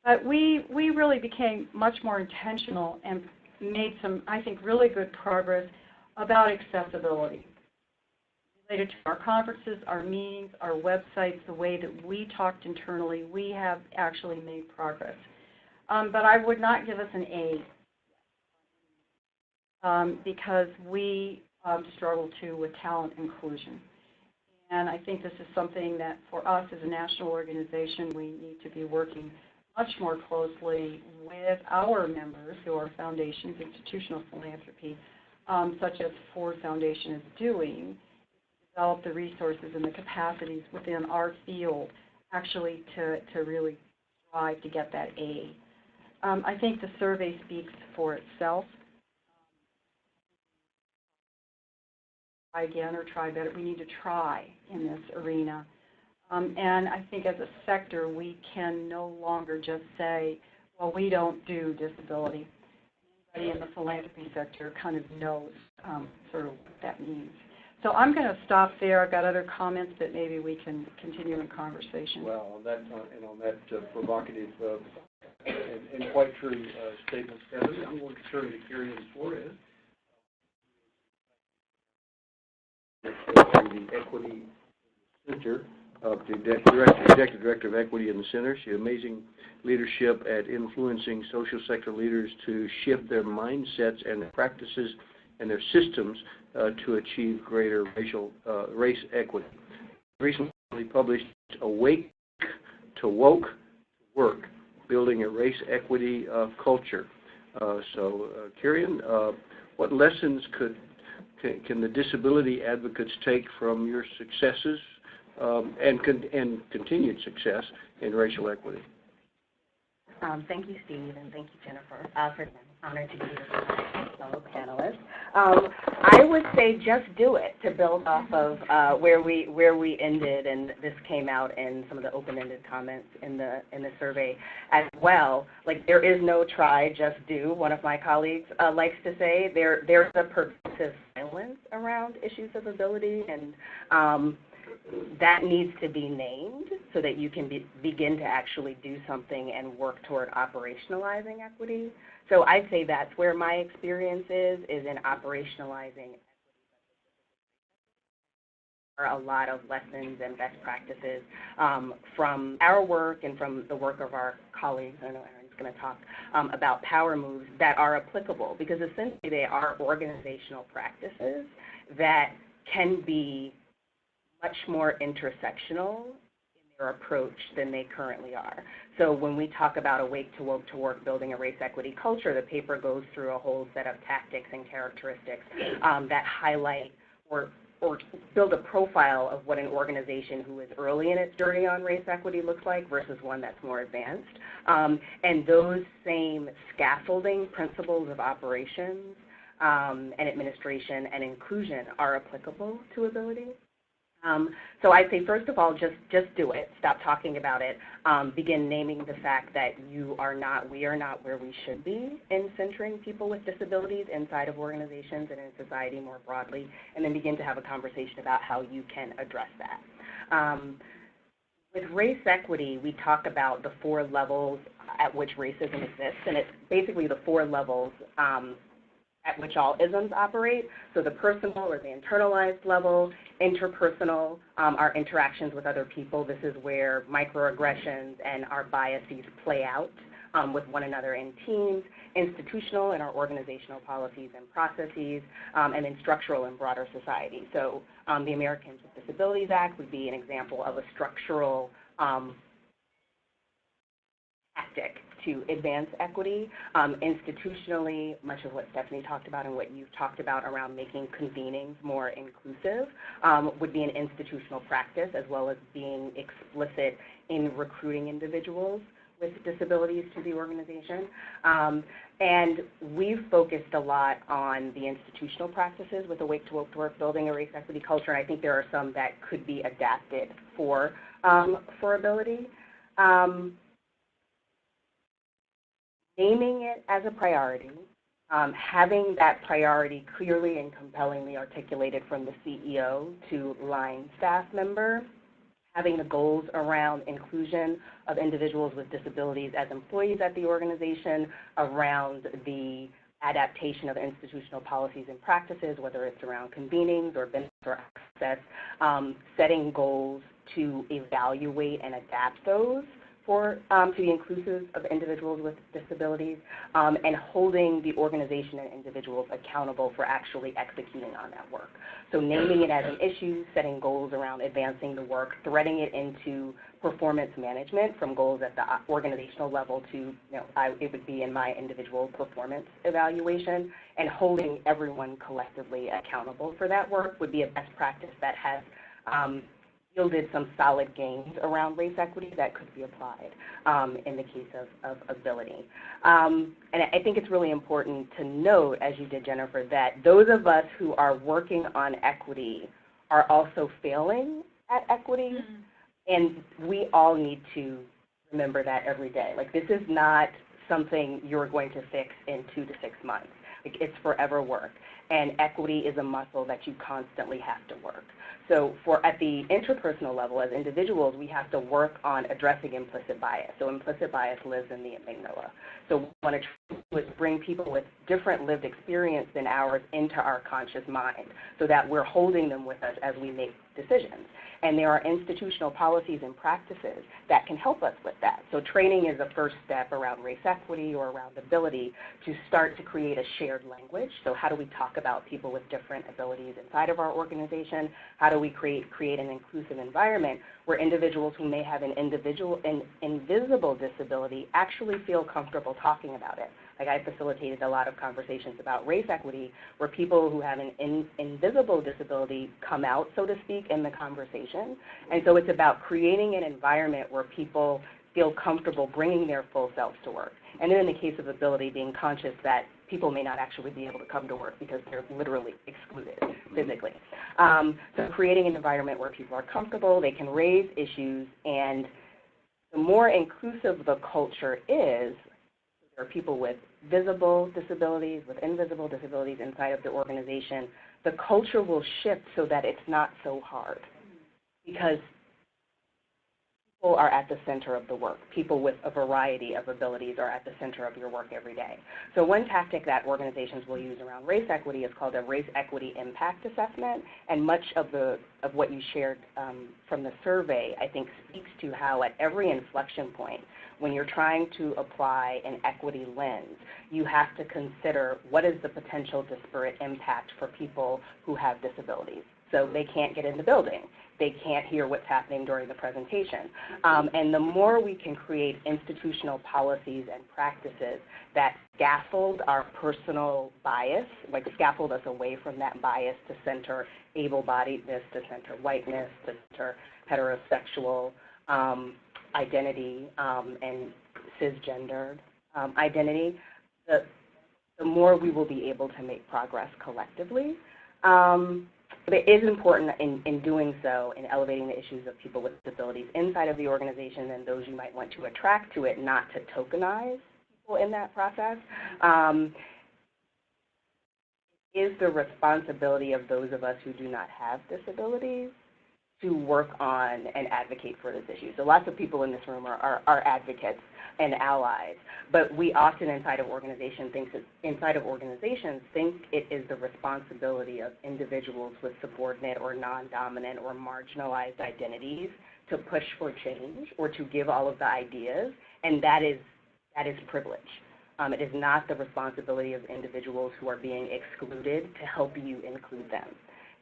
But we really became much more intentional and made some, I think, really good progress about accessibility. Related to our conferences, our meetings, our websites, the way that we talked internally, we have actually made progress. But I would not give us an A because we struggle too with talent inclusion. And I think this is something that for us as a national organization, we need to be working much more closely with our members who are foundations, institutional philanthropy, such as Ford Foundation is doing, develop the resources and the capacities within our field actually to really strive to get that A. I think the survey speaks for itself. Try again or try better. We need to try in this arena. And I think as a sector, we can no longer just say, well, we don't do disability. Anybody in the philanthropy sector kind of knows sort of what that means. So I'm going to stop there. I've got other comments that maybe we can continue in conversation. Well, on that provocative and quite true statement, Stephanie, I'm going to turn to Karen Flores, the Equity Center, the Executive Director of Equity in the Center. She has amazing leadership at influencing social sector leaders to shift their mindsets and their practices and their systems to achieve greater race equity. Recently published Awake to Woke Work, Building a Race Equity Culture. Kieran, what lessons can the disability advocates take from your successes and continued success in racial equity? Thank you, Steve, and thank you, Jennifer, for the honor to be here with my fellow panelists. I would say just do it, to build off of where we ended, and this came out in some of the open-ended comments in the survey as well. Like, there is no try, just do. One of my colleagues likes to say there's a pervasive silence around issues of ability, and that needs to be named so that you can begin to actually do something and work toward operationalizing equity. So I'd say that's where my experience is in operationalizing equity. There are a lot of lessons and best practices from our work and from the work of our colleagues. I know Erin's going to talk about power moves that are applicable, because essentially they are organizational practices that can be much more intersectional in their approach than they currently are. So when we talk about Awake to Woke to Work, Building a Race Equity Culture, the paper goes through a whole set of tactics and characteristics that highlight or build a profile of what an organization who is early in its journey on race equity looks like versus one that's more advanced. And those same scaffolding principles of operations and administration and inclusion are applicable to ability. So I'd say, first of all, just do it. Stop talking about it. Begin naming the fact that we are not where we should be in centering people with disabilities inside of organizations and in society more broadly, and then begin to have a conversation about how you can address that. With race equity, we talk about the 4 levels at which racism exists, and it's basically the 4 levels at which all isms operate. So the personal or the internalized level, interpersonal, our interactions with other people. This is where microaggressions and our biases play out with one another in teams, institutional in our organizational policies and processes, and then structural in broader society. So the Americans with Disabilities Act would be an example of a structural tactic to advance equity. Institutionally, much of what Stephanie talked about and what you've talked about around making convenings more inclusive would be an institutional practice, as well as being explicit in recruiting individuals with disabilities to the organization. And we've focused a lot on the institutional practices with Awake to Work, building a race equity culture, and I think there are some that could be adapted for ability. Naming it as a priority, having that priority clearly and compellingly articulated from the CEO to line staff member, having the goals around inclusion of individuals with disabilities as employees at the organization, around the adaptation of institutional policies and practices, whether it's around convenings or benefits or access, setting goals to evaluate and adapt those to be inclusive of individuals with disabilities, and holding the organization and individuals accountable for actually executing on that work. So naming it as an issue, setting goals around advancing the work, threading it into performance management from goals at the organizational level to, it would be in my individual performance evaluation, and holding everyone collectively accountable for that work would be a best practice that has yielded some solid gains around race equity that could be applied in the case of ability. And I think it's really important to note, as you did, Jennifer, that those of us who are working on equity are also failing at equity, and we all need to remember that every day. Like, this is not something you're going to fix in 2 to 6 months. Like, it's forever work, and equity is a muscle that you constantly have to work. So at the interpersonal level, as individuals, we have to work on addressing implicit bias. So implicit bias lives in the amygdala. So what we want to do is bring people with different lived experience than ours into our conscious mind, so that we're holding them with us as we make decisions. And there are institutional policies and practices that can help us with that. So training is a first step around race equity or around ability to start to create a shared language. So how do we talk about people with different abilities inside of our organization? How do we create an inclusive environment where individuals who may have an invisible disability actually feel comfortable talking about it? Like, I facilitated a lot of conversations about race equity where people who have an invisible disability come out, so to speak, in the conversation. And so it's about creating an environment where people feel comfortable bringing their full selves to work. And then in the case of ability, being conscious that people may not actually be able to come to work because they're literally excluded physically. So creating an environment where people are comfortable, they can raise issues, and the more inclusive the culture is, there are people with visible disabilities, with invisible disabilities inside of the organization, the culture will shift so that it's not so hard, because people are at the center of the work. People with a variety of abilities are at the center of your work every day. So one tactic that organizations will use around race equity is called a race equity impact assessment, and much of what you shared from the survey, I think, speaks to how at every inflection point, when you're trying to apply an equity lens, you have to consider what is the potential disparate impact for people who have disabilities. So they can't get in the building. They can't hear what's happening during the presentation. And the more we can create institutional policies and practices that scaffold our personal bias, like scaffold us away from that bias to center able-bodiedness, to center whiteness, to center heterosexual identity and cisgendered identity, the more we will be able to make progress collectively. But it is important in doing so, in elevating the issues of people with disabilities inside of the organization and those you might want to attract to it, not to tokenize people in that process. It is the responsibility of those of us who do not have disabilities to work on and advocate for this issue. So lots of people in this room are advocates and allies, but we often inside of organizations think it is the responsibility of individuals with subordinate or non-dominant or marginalized identities to push for change or to give all of the ideas, and that is privilege. It is not the responsibility of individuals who are being excluded to help you include them.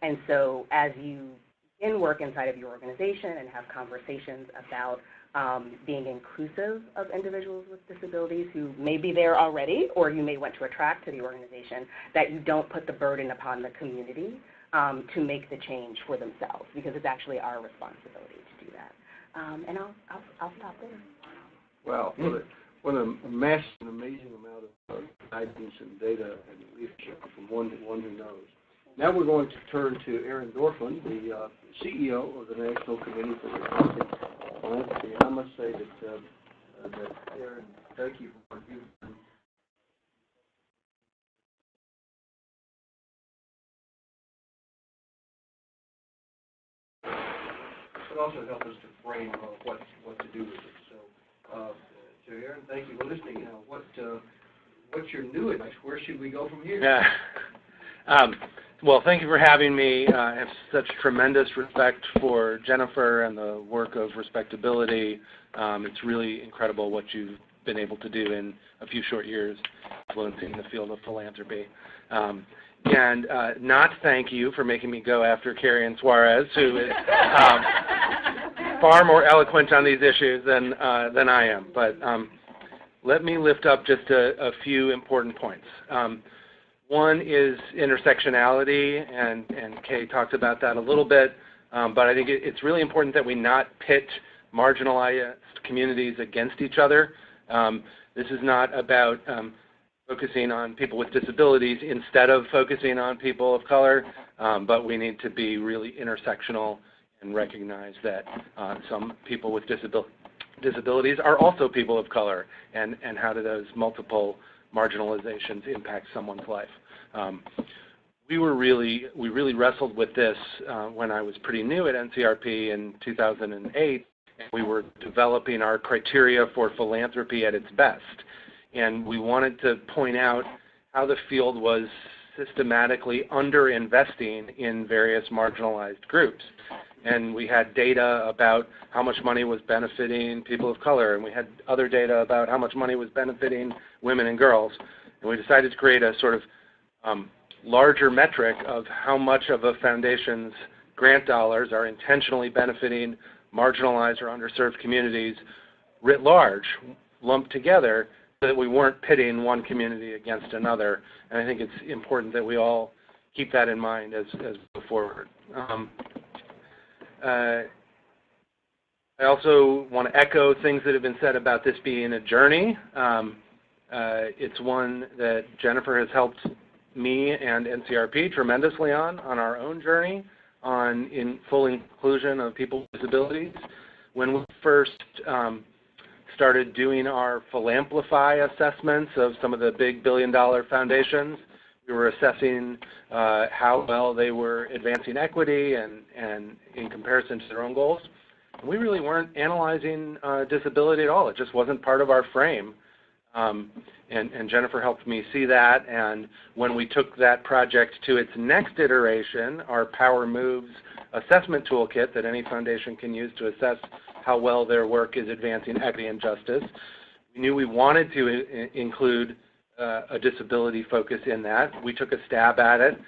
And so as you work inside of your organization and have conversations about being inclusive of individuals with disabilities who may be there already, or you may want to attract to the organization, that you don't put the burden upon the community to make the change for themselves, because it's actually our responsibility to do that. And I'll stop there. Wow, what a massive and amazing amount of guidance and data and leadership from one who knows. Now we're going to turn to Aaron Dorfman, the CEO of the National Committee for Philanthropy. And I must say that Aaron, thank you for what you've done. But also help us to frame what to do with it. So, to Aaron, thank you for listening. Now, what's your new advice? Where should we go from here? Yeah. Well, thank you for having me. I have such tremendous respect for Jennifer and the work of Respectability. It's really incredible what you've been able to do in a few short years, influencing the field of philanthropy. And not thank you for making me go after Carrie Suarez, who is far more eloquent on these issues than I am. But let me lift up just a few important points. One is intersectionality, and Kay talked about that a little bit, but I think it's really important that we not pit marginalized communities against each other. This is not about focusing on people with disabilities instead of focusing on people of color, but we need to be really intersectional and recognize that some people with disabilities are also people of color, and how do those multiple marginalizations impact someone's life. We really wrestled with this when I was pretty new at NCRP in 2008. And we were developing our criteria for philanthropy at its best. And we wanted to point out how the field was systematically underinvesting in various marginalized groups. And we had data about how much money was benefiting people of color, and we had other data about how much money was benefiting women and girls. And we decided to create a sort of larger metric of how much of a foundation's grant dollars are intentionally benefiting marginalized or underserved communities writ large, lumped together, so that we weren't pitting one community against another. And I think it's important that we all keep that in mind as we go forward. I also want to echo things that have been said about this being a journey. It's one that Jennifer has helped me and NCRP tremendously on our own journey in full inclusion of people with disabilities. When we first started doing our Philanthropy assessments of some of the big billion-dollar foundations, we were assessing how well they were advancing equity and in comparison to their own goals. And we really weren't analyzing disability at all. It just wasn't part of our frame. And Jennifer helped me see that. And when we took that project to its next iteration, our Power Moves assessment toolkit that any foundation can use to assess how well their work is advancing equity and justice, we knew we wanted to include a disability focus in that. We took a stab at it,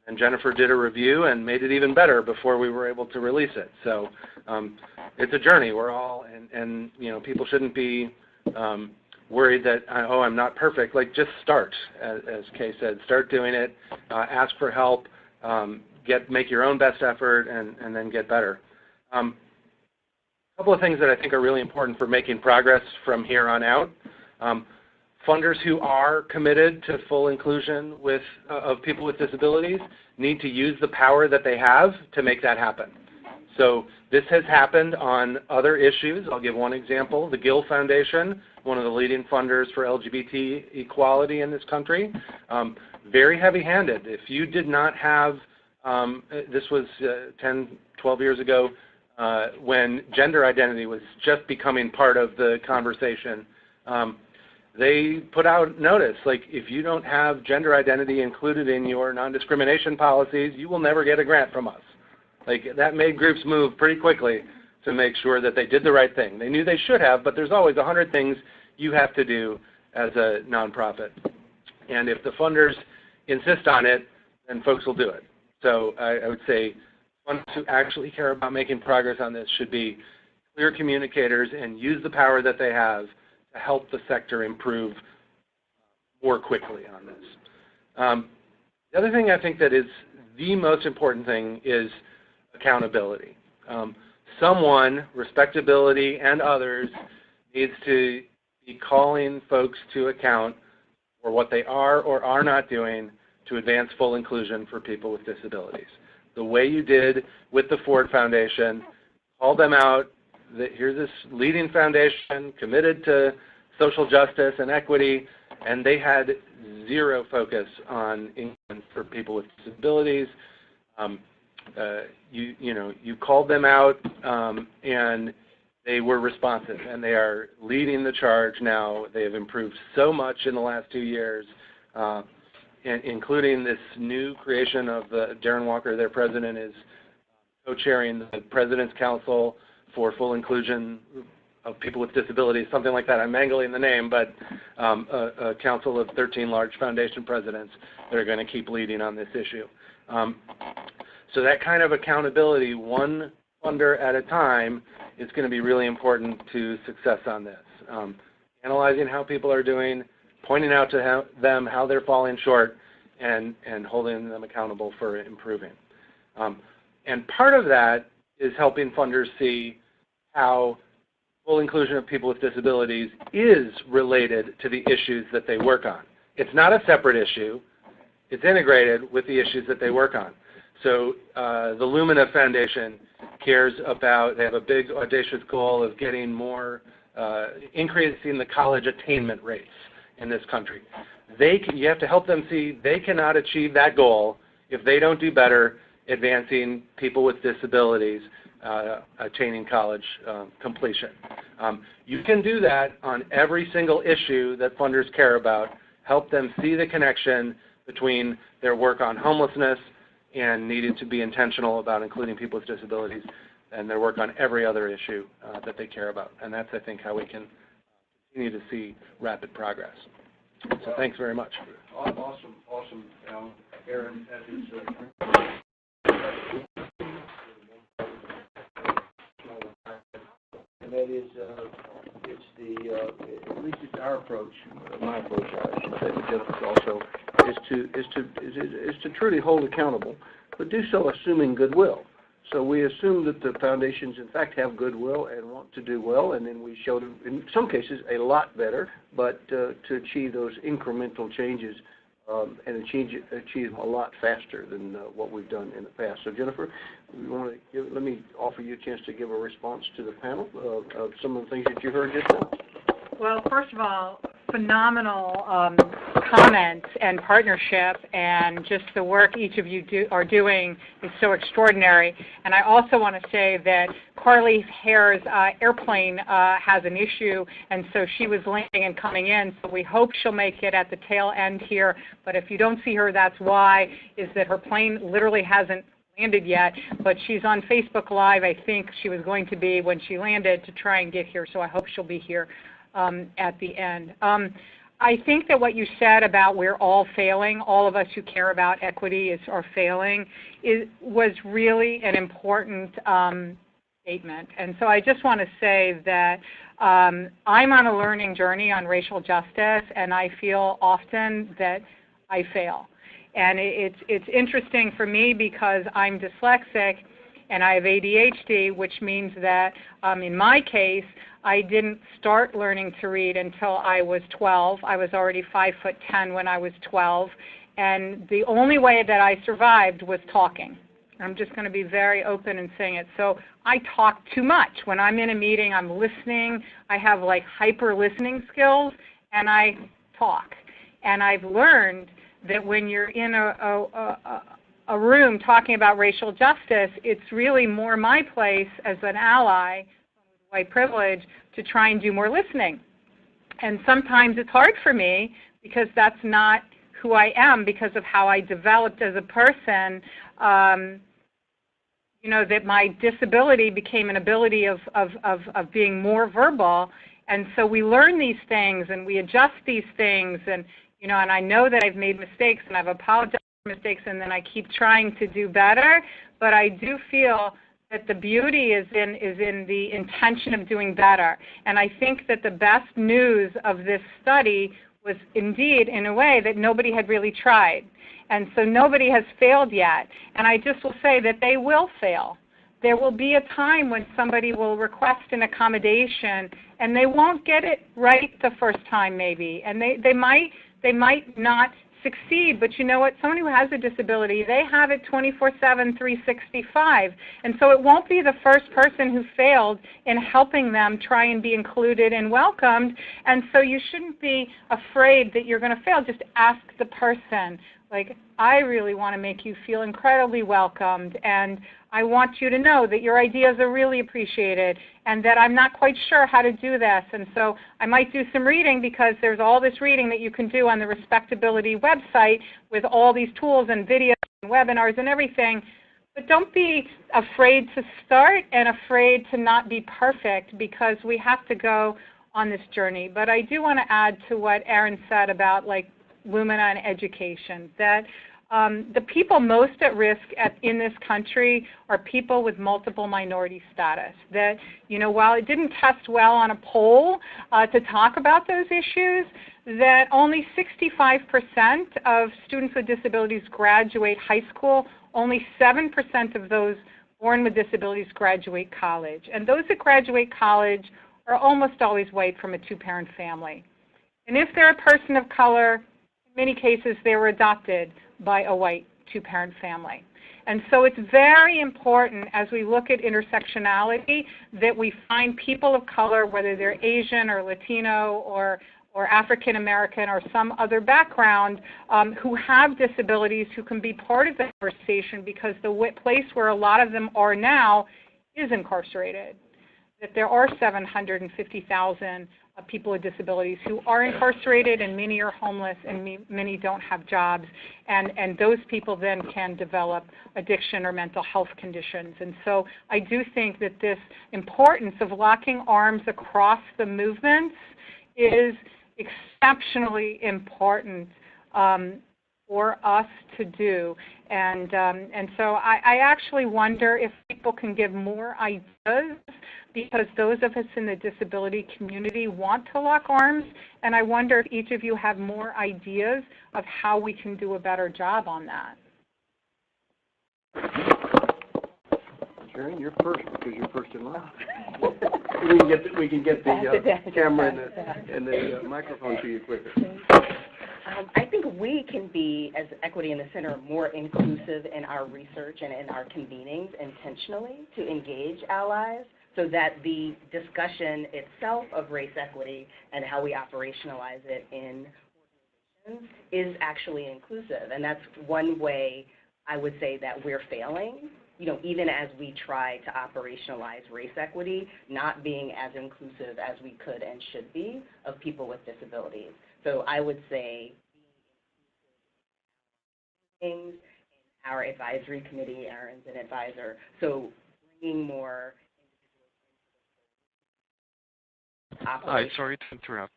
and Jennifer did a review and made it even better before we were able to release it. So it's a journey. We're all, and you know, people shouldn't be worried that, oh, I'm not perfect. Like, just start, as Kay said. Start doing it, ask for help, make your own best effort, and then get better. A couple of things that I think are really important for making progress from here on out. Funders who are committed to full inclusion of people with disabilities need to use the power that they have to make that happen. So this has happened on other issues. I'll give one example. The Gill Foundation, one of the leading funders for LGBT equality in this country, very heavy-handed. If you did not have, this was 10, 12 years ago, when gender identity was just becoming part of the conversation. They put out notice, like, if you don't have gender identity included in your non-discrimination policies, you will never get a grant from us. Like, that made groups move pretty quickly to make sure that they did the right thing. They knew they should have, but there's always 100 things you have to do as a nonprofit. And if the funders insist on it, then folks will do it. So I would say funders who actually care about making progress on this should be clear communicators and use the power that they have to help the sector improve more quickly on this. The other thing I think that is the most important thing is accountability. Someone, respectability and others, needs to be calling folks to account for what they are or are not doing to advance full inclusion for people with disabilities. The way you did with the Ford Foundation, call them out, that here's this leading foundation committed to social justice and equity, and they had zero focus on income for people with disabilities. You called them out, and they were responsive, and they are leading the charge now. They have improved so much in the last 2 years, including this new creation of Darren Walker, their president, is co-chairing the President's Council for Full Inclusion of People with Disabilities, something like that. I'm mangling the name, but a council of 13 large foundation presidents that are going to keep leading on this issue. So that kind of accountability, one funder at a time, is going to be really important to success on this. Analyzing how people are doing, pointing out to them how they're falling short, and holding them accountable for improving. And part of that is helping funders see how full inclusion of people with disabilities is related to the issues that they work on. It's not a separate issue. It's integrated with the issues that they work on. So the Lumina Foundation cares about, they have a big audacious goal of getting more, increasing the college attainment rates in this country. You have to help them see they cannot achieve that goal if they don't do better advancing people with disabilities attaining college completion. You can do that on every single issue that funders care about. Help them see the connection between their work on homelessness and needed to be intentional about including people with disabilities, and their work on every other issue that they care about. And that's, I think, how we can continue to see rapid progress. So thanks very much. Awesome, Aaron. And that is, at least it's our approach, my approach, I should say, Jennifer's also, is to truly hold accountable, but do so assuming goodwill. So we assume that the foundations, in fact, have goodwill and want to do well, and then we show them, in some cases, a lot better, but to achieve those incremental changes and achieve them a lot faster than what we've done in the past. So, Jennifer, let me offer you a chance to give a response to the panel of some of the things that you heard just now. Well, first of all, phenomenal comments and partnership, and just the work each of you are doing is so extraordinary. And I also want to say that Carly Hare's airplane has an issue, and so she was landing and coming in, so we hope she'll make it at the tail end here. But if you don't see her, that's why, is that her plane literally hasn't landed yet, but she's on Facebook Live. I think she was going to be when she landed to try and get here, so I hope she'll be here at the end. I think that what you said about we're all failing, all of us who care about equity are failing, was really an important statement. And so I just want to say that I'm on a learning journey on racial justice, and I feel often that I fail. And it's interesting for me because I'm dyslexic and I have ADHD, which means that in my case, I didn't start learning to read until I was 12. I was already 5'10" when I was 12, and the only way that I survived was talking. I'm just going to be very open and saying it. So I talk too much. When I'm in a meeting, I'm listening. I have like hyper listening skills, and I talk. And I've learned that when you're in a room talking about racial justice, it's really more my place as an ally, with white privilege, to try and do more listening. And sometimes it's hard for me because that's not who I am, because of how I developed as a person. You know, that my disability became an ability of being more verbal. And so we learn these things and we adjust these things. And, you know, and I know that I've made mistakes and I've apologized for mistakes, and then I keep trying to do better. But I do feel that the beauty is in the intention of doing better. And I think that the best news of this study was indeed, in a way, that nobody had really tried. And so nobody has failed yet. And I just will say that they will fail. There will be a time when somebody will request an accommodation and they won't get it right the first time maybe. And they might not succeed, but you know what? Someone who has a disability, they have it 24/7, 365. And so it won't be the first person who failed in helping them try and be included and welcomed. And so you shouldn't be afraid that you're going to fail. Just ask the person, like, I really want to make you feel incredibly welcomed, and I want you to know that your ideas are really appreciated and that I'm not quite sure how to do this. And so I might do some reading, because there's all this reading that you can do on the Respectability website with all these tools and videos and webinars and everything. But don't be afraid to start and afraid to not be perfect, because we have to go on this journey. But I do want to add to what Erin said about, like, Lumina and education, that the people most at risk in this country are people with multiple minority status. That, you know, while it didn't test well on a poll to talk about those issues, that only 65% of students with disabilities graduate high school, only 7% of those born with disabilities graduate college. And those that graduate college are almost always white from a two-parent family. And if they're a person of color, in many cases they were adopted by a white two-parent family. And so it's very important, as we look at intersectionality, that we find people of color, whether they're Asian or Latino or African American or some other background, who have disabilities, who can be part of the conversation, because the place where a lot of them are now is incarcerated. That there are 750,000 people with disabilities who are incarcerated, and many are homeless, and many don't have jobs, and those people then can develop addiction or mental health conditions. And so I do think that this importance of locking arms across the movements is exceptionally important for us to do. And so I actually wonder if people can give more ideas, because those of us in the disability community want to lock arms, and I wonder if each of you have more ideas of how we can do a better job on that. Sharon, you're first, because you're first in line. we can get the camera and the microphone to you quicker. I think we can be, as Equity in the Center, more inclusive in our research and in our convenings intentionally to engage allies, so that the discussion itself of race equity and how we operationalize it in organizations is actually inclusive. And that's one way I would say that we're failing, you know, even as we try to operationalize race equity, not being as inclusive as we could and should be of people with disabilities. So I would say things in our advisory committee, Erin's an advisor, so bringing more. Hi, sorry to interrupt.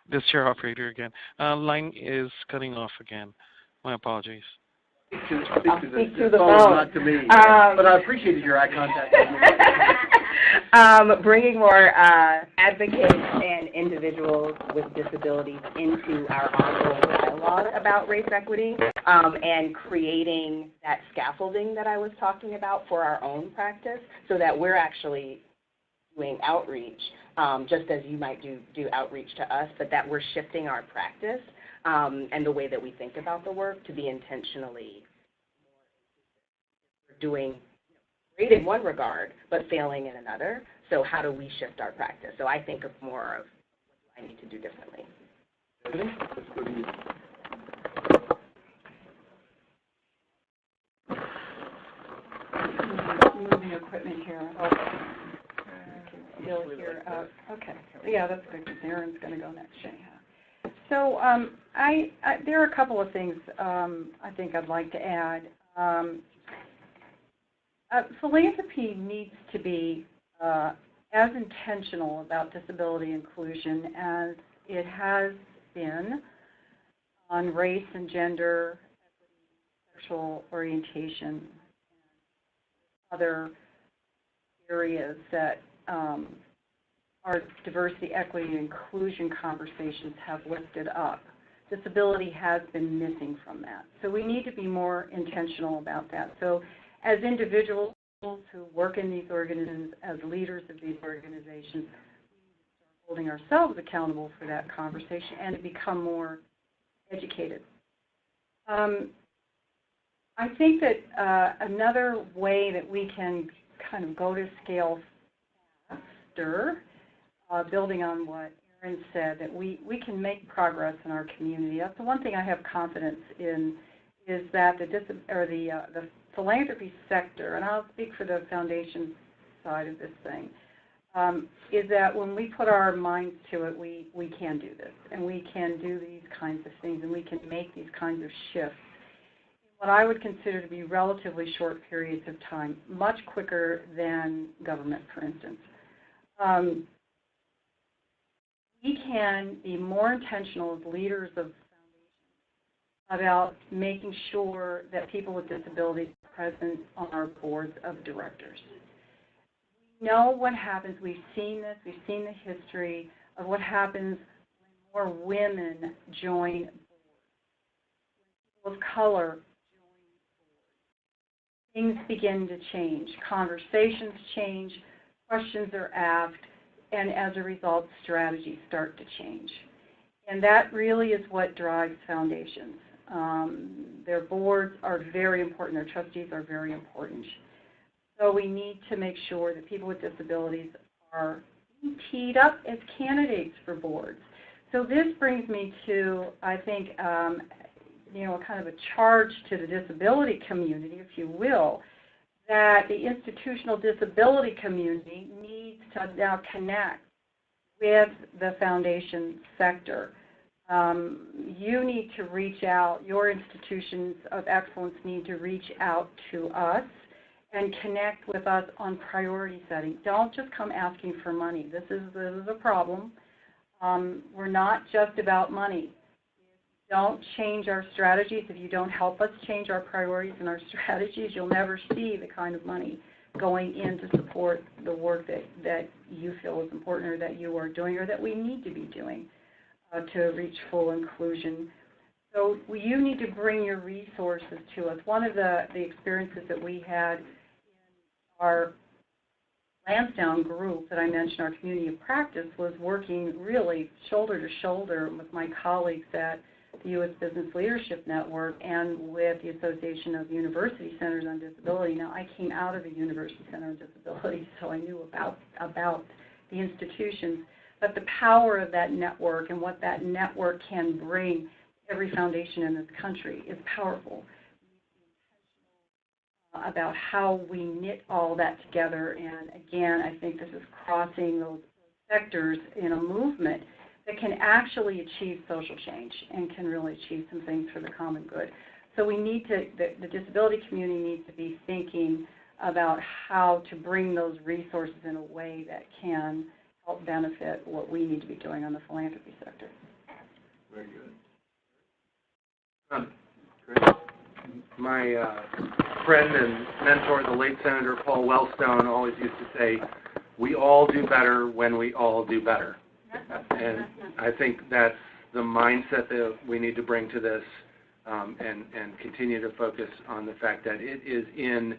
This is your operator again. Line is cutting off again. My apologies. Speak to the phone, not to me. But I appreciated your eye contact. Bringing more advocates and individuals with disabilities into our ongoing dialogue about race equity, and creating that scaffolding that I was talking about for our own practice, so that we're actually doing outreach, just as you might do outreach to us, but that we're shifting our practice and the way that we think about the work to be intentionally more doing great in one regard, but failing in another. So how do we shift our practice? So I think of more of what do I need to do differently. Let's go to you. yeah, that's good because Erin's going to go next, Shayha. So there are a couple of things I think I'd like to add. Philanthropy needs to be as intentional about disability inclusion as it has been on race and gender, sexual orientation, and other areas that our diversity, equity, and inclusion conversations have lifted up. Disability has been missing from that. So we need to be more intentional about that. So as individuals who work in these organizations, as leaders of these organizations, we need to start holding ourselves accountable for that conversation and to become more educated. I think that another way that we can kind of go to scale faster, building on what Erin said, that we can make progress in our community. That's the one thing I have confidence in, is that the philanthropy sector, and I'll speak for the foundation side of this thing, is that when we put our minds to it, we can do this, and we can do these kinds of things, and we can make these kinds of shifts in what I would consider to be relatively short periods of time, much quicker than government, for instance. We can be more intentional as leaders of foundations about making sure that people with disabilities are present on our boards of directors. We know what happens. We've seen this. We've seen the history of what happens when more women join boards, when people of color join boards. Things begin to change. Conversations change. Questions are asked. And as a result, strategies start to change. And that really is what drives foundations. Their boards are very important. Their trustees are very important. So we need to make sure that people with disabilities are teed up as candidates for boards. So this brings me to, I think, kind of a charge to the disability community, if you will, that the institutional disability community needs to now connect with the foundation sector. You need to reach out, your institutions of excellence need to reach out to us and connect with us on priority setting. Don't just come asking for money. This is a problem. We're not just about money. Don't change our strategies. If you don't help us change our priorities and our strategies, you'll never see the kind of money going in to support the work that you feel is important or that you are doing or that we need to be doing to reach full inclusion. So you need to bring your resources to us. One of the experiences that we had in our Lansdowne Group that I mentioned, our community of practice, was working really shoulder to shoulder with my colleagues at the U.S. Business Leadership Network and with the Association of University Centers on Disability. Now, I came out of a University Center on Disability, so I knew about the institutions, but the power of that network and what that network can bring every foundation in this country is powerful. About how we knit all that together, and again, I think this is crossing those sectors in a movement that can actually achieve social change and can really achieve some things for the common good. So we need to, the disability community needs to be thinking about how to bring those resources in a way that can help benefit what we need to be doing on the philanthropy sector. Very good. Great. My friend and mentor, the late Senator Paul Wellstone, always used to say, we all do better when we all do better. And I think that's the mindset that we need to bring to this and continue to focus on the fact that it is in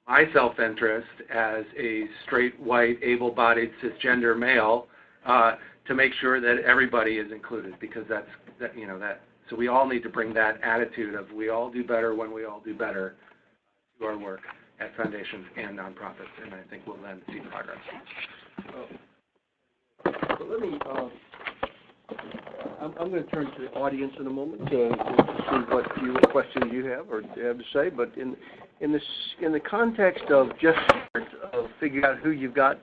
my self-interest as a straight, white, able-bodied, cisgender male to make sure that everybody is included, because so we all need to bring that attitude of we all do better when we all do better to our work at foundations and nonprofits, and I think we'll then see progress. So let me, I'm going to turn to the audience in a moment to see what questions you have or have to say, but in the context of just of figure out who you've got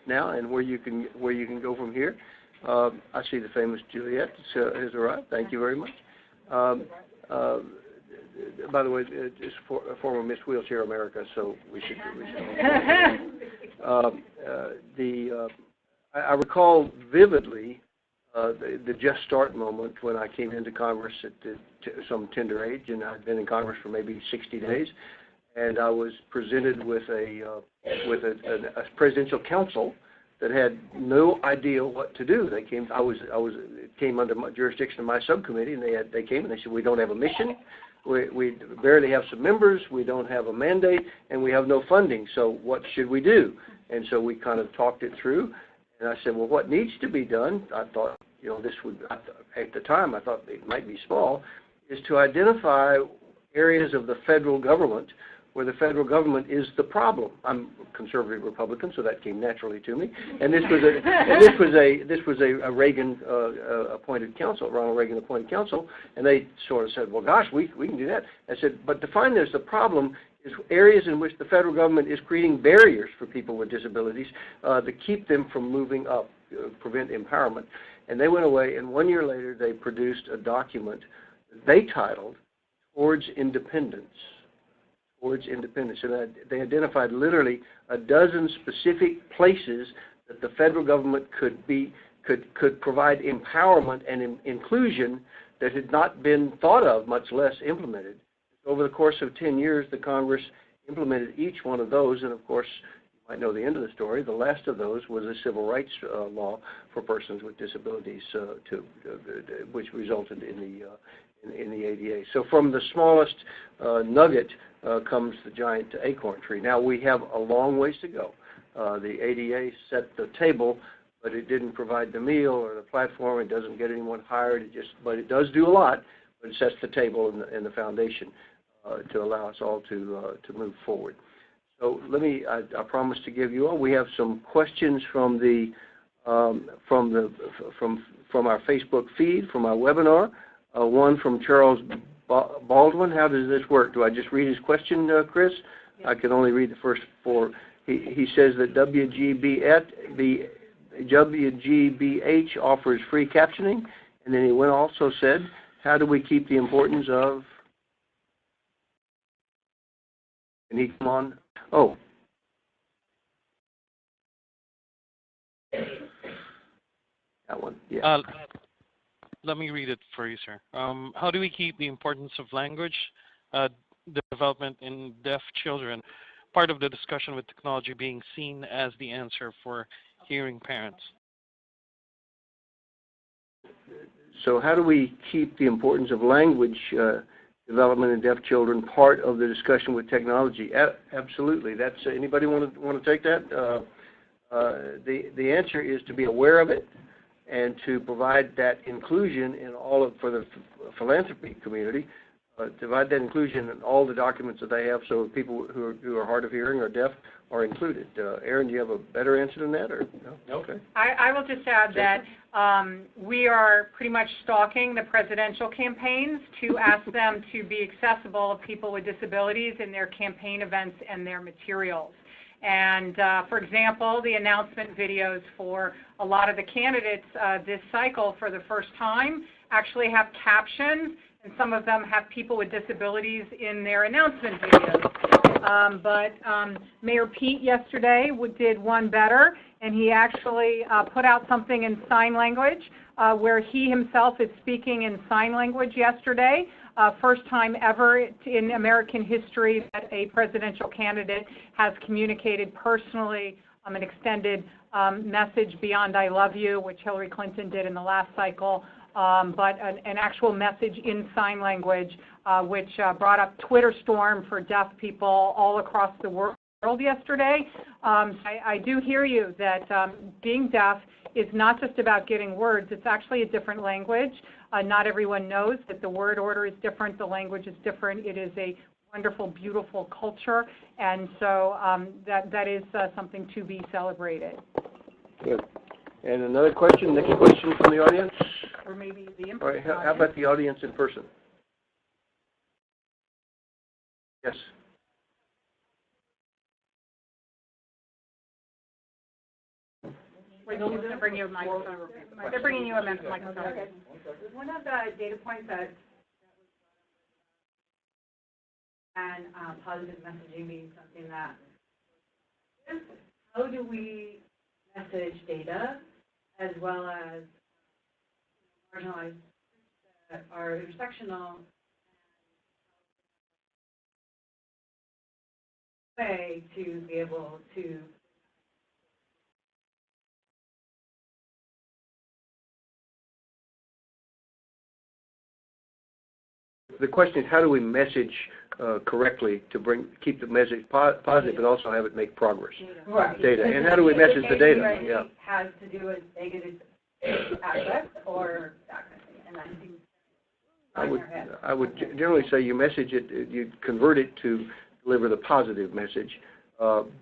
now and where you can go from here. I see the famous Juliet has arrived. Thank you very much. By the way, it's former Miss Wheelchair America, so we should. I recall vividly the Just Start moment when I came into Congress at some tender age, and I'd been in Congress for maybe 60 days, and I was presented with a presidential council that had no idea what to do. They came. It came under my jurisdiction of my subcommittee, and they came and they said, we don't have a mission. We barely have some members, we don't have a mandate, and we have no funding, so what should we do? And so we kind of talked it through, and I said, well, what needs to be done, I thought, this would, at the time, I thought it might be small, is to identify areas of the federal government where the federal government is the problem. I'm a conservative Republican, so that came naturally to me. And this was a Reagan appointed council, Ronald Reagan appointed council, and they sort of said, well, gosh, we can do that. I said, but define this. The problem is areas in which the federal government is creating barriers for people with disabilities to keep them from moving up, prevent empowerment. And they went away, and 1 year later, they produced a document they titled Towards Independence. Towards independence, and they identified literally a dozen specific places that the federal government could provide empowerment and inclusion that had not been thought of, much less implemented. Over the course of 10 years, the Congress implemented each one of those, and of course, you might know the end of the story. The last of those was a civil rights law for persons with disabilities, which resulted in the ADA. So from the smallest nugget comes the giant acorn tree. Now we have a long ways to go. The ADA set the table, but it didn't provide the meal or the platform. It doesn't get anyone hired. But it does do a lot. But it sets the table and the foundation to allow us all to move forward. So let me. I promise to give you all. We have some questions from our Facebook feed, from our webinar. One from Charles Baldwin. How does this work? Do I just read his question, Chris? Yes. I can only read the first four. He says that WGBH offers free captioning, and then he also said, how do we keep the importance of, and he come on, oh. That one, yeah. Let me read it for you, sir. How do we keep the importance of language development in deaf children part of the discussion with technology being seen as the answer for hearing parents? So how do we keep the importance of language development in deaf children part of the discussion with technology? Absolutely. That's anybody want to take that? The answer is to be aware of it, and to provide that inclusion in for the philanthropy community, provide that inclusion in all the documents that they have, so people who are hard of hearing or deaf are included. Aaron, do you have a better answer than that, or no? Okay. I will just add that we are pretty much stalking the presidential campaigns to ask them to be accessible to people with disabilities in their campaign events and their materials. And for example, the announcement videos for a lot of the candidates this cycle for the first time actually have captions, and some of them have people with disabilities in their announcement videos. But Mayor Pete yesterday did one better, and he actually put out something in sign language where he himself is speaking in sign language yesterday. First time ever in American history that a presidential candidate has communicated personally an extended message beyond I love you, which Hillary Clinton did in the last cycle, but an actual message in sign language, which brought up Twitter storm for deaf people all across the world yesterday. I do hear you that being deaf is not just about getting words. It's actually a different language. Not everyone knows that the word order is different, the language is different. It is a wonderful, beautiful culture, and so that is something to be celebrated. Good. And another question, next question from the audience? Or maybe the All right, how about the audience in person? Yes. We're going to bring you a microphone. They're bringing you a microphone. Okay. One of the data points that and positive messaging being something that, how do we message data as well as marginalized that are intersectional way to be able to The question is, how do we message correctly to keep the message positive, but also have it make progress? right. Data. And how do we message the data? Right, Yeah. has to do with negative aspects or that kind of thing, and that seems I would generally say you message it, you convert it to deliver the positive message,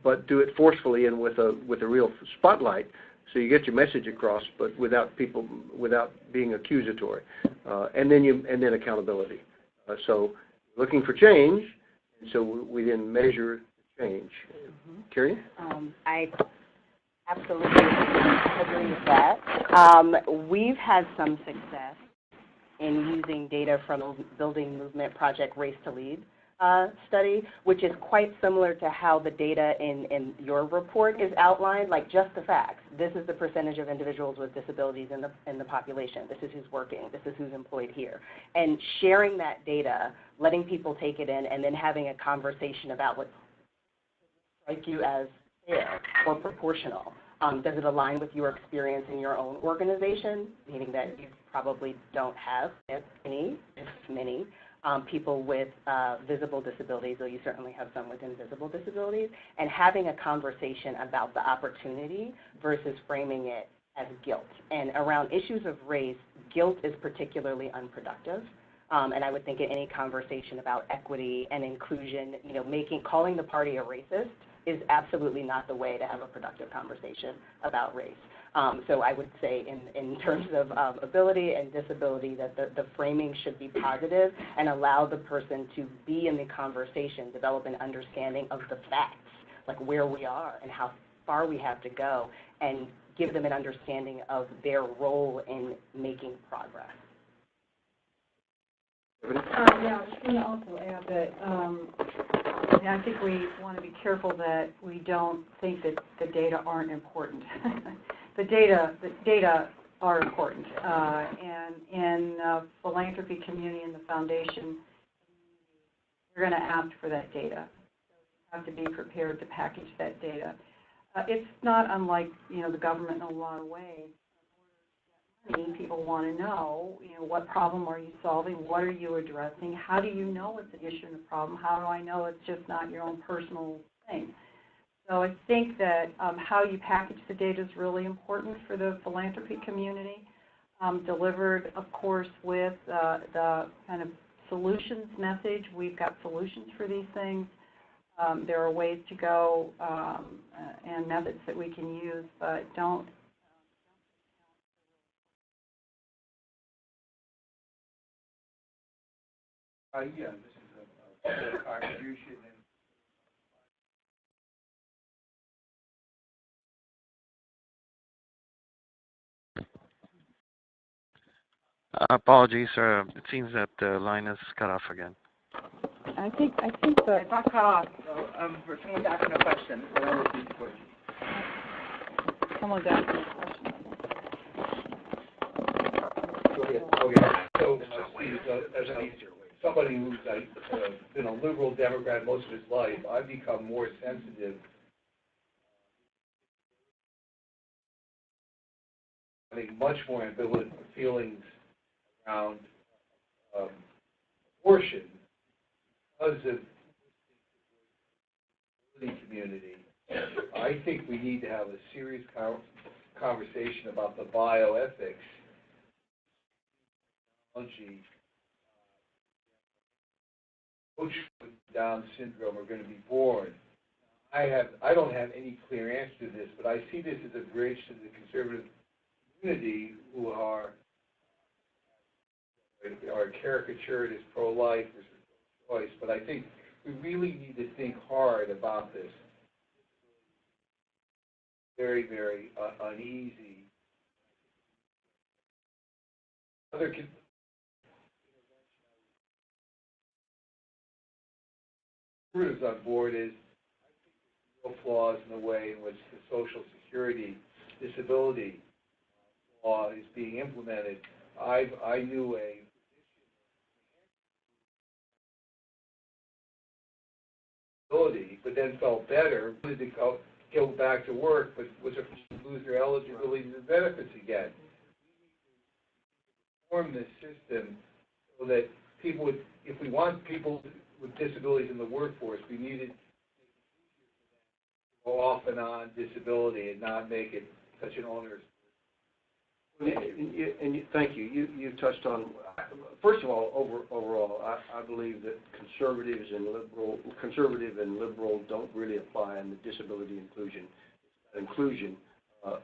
but do it forcefully and with a real spotlight, so you get your message across, but without being accusatory, and then accountability. So looking for change, and so we then measure change. Carrie? I absolutely agree with that. We've had some success in using data from the Building Movement Project Race to Lead study, which is quite similar to how the data in your report is outlined, like just the facts. This is the percentage of individuals with disabilities in the population. This is who's working. This is who's employed here. And sharing that data, letting people take it in, and then having a conversation about what strike you as fair or proportional. Does it align with your experience in your own organization, meaning that you probably don't have, if any, people with visible disabilities, though you certainly have some with invisible disabilities, and having a conversation about the opportunity versus framing it as guilt. And around issues of race, guilt is particularly unproductive. And I would think in any conversation about equity and inclusion, calling the party a racist is absolutely not the way to have a productive conversation about race. So I would say in terms of ability and disability that the framing should be positive and allow the person to be in the conversation, develop an understanding of the facts, like where we are and how far we have to go, and give them an understanding of their role in making progress. Yeah, I was going to also add that I think we want to be careful that we don't think that the data aren't important. The data are important, and in philanthropy community and the foundation, we're going to ask for that data. So we have to be prepared to package that data. It's not unlike the government in a lot of ways. People want to know, what problem are you solving? What are you addressing? How do you know it's an issue and a problem? How do I know it's just not your own personal thing? So I think that how you package the data is really important for the philanthropy community, delivered, of course, with the kind of solutions message. We've got solutions for these things. There are ways to go and methods that we can use, but don't. Yeah, this is a contribution. Apologies, sir. It seems that the line is cut off again. I think the it's not cut off. So, for someone's asking a question. I'll repeat the question. Someone's asking a question. Okay. So, as somebody who's been a liberal Democrat most of his life, I've become more sensitive. Having much more ambivalent feelings around abortion because of the community. I think we need to have a serious conversation about the bioethics. Technology. Folks with Down syndrome are going to be born. I don't have any clear answer to this, but I see this as a bridge to the conservative community who are caricatured as pro-life versus pro-choice. But I think we really need to think hard about this. very, very uneasy. Other conservatives on board is real flaws in the way in which the Social Security disability law is being implemented. I knew a disability, but then felt better, wanted to go back to work, but was afraid to lose their eligibility to the benefits again. We need to reform this system so that people would, if we want people with disabilities in the workforce, we needed to go off and on disability and not make it such an onerous. Thank you. You touched on, first of all, overall, I believe that conservative and liberal don't really apply in the disability inclusion. Inclusion, I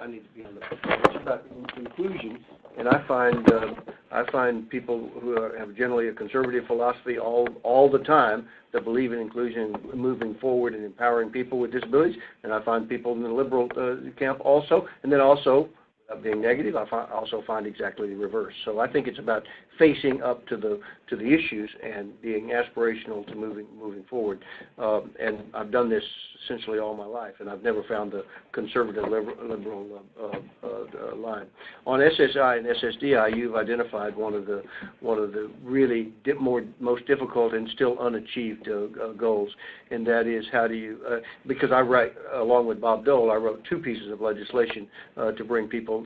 need to be on the. It's about inclusion, and I find people who have generally a conservative philosophy all the time that believe in inclusion, moving forward, and empowering people with disabilities. And I find people in the liberal camp also, and then also, without being negative, I also find exactly the reverse. So I think it's about facing up to the issues and being aspirational to moving forward. And I've done this essentially all my life, and I've never found the conservative liberal line. On SSI and SSDI, you've identified one of the really most difficult and still unachieved goals, and that is how do you because I write along with Bob Dole, I wrote 2 pieces of legislation to bring people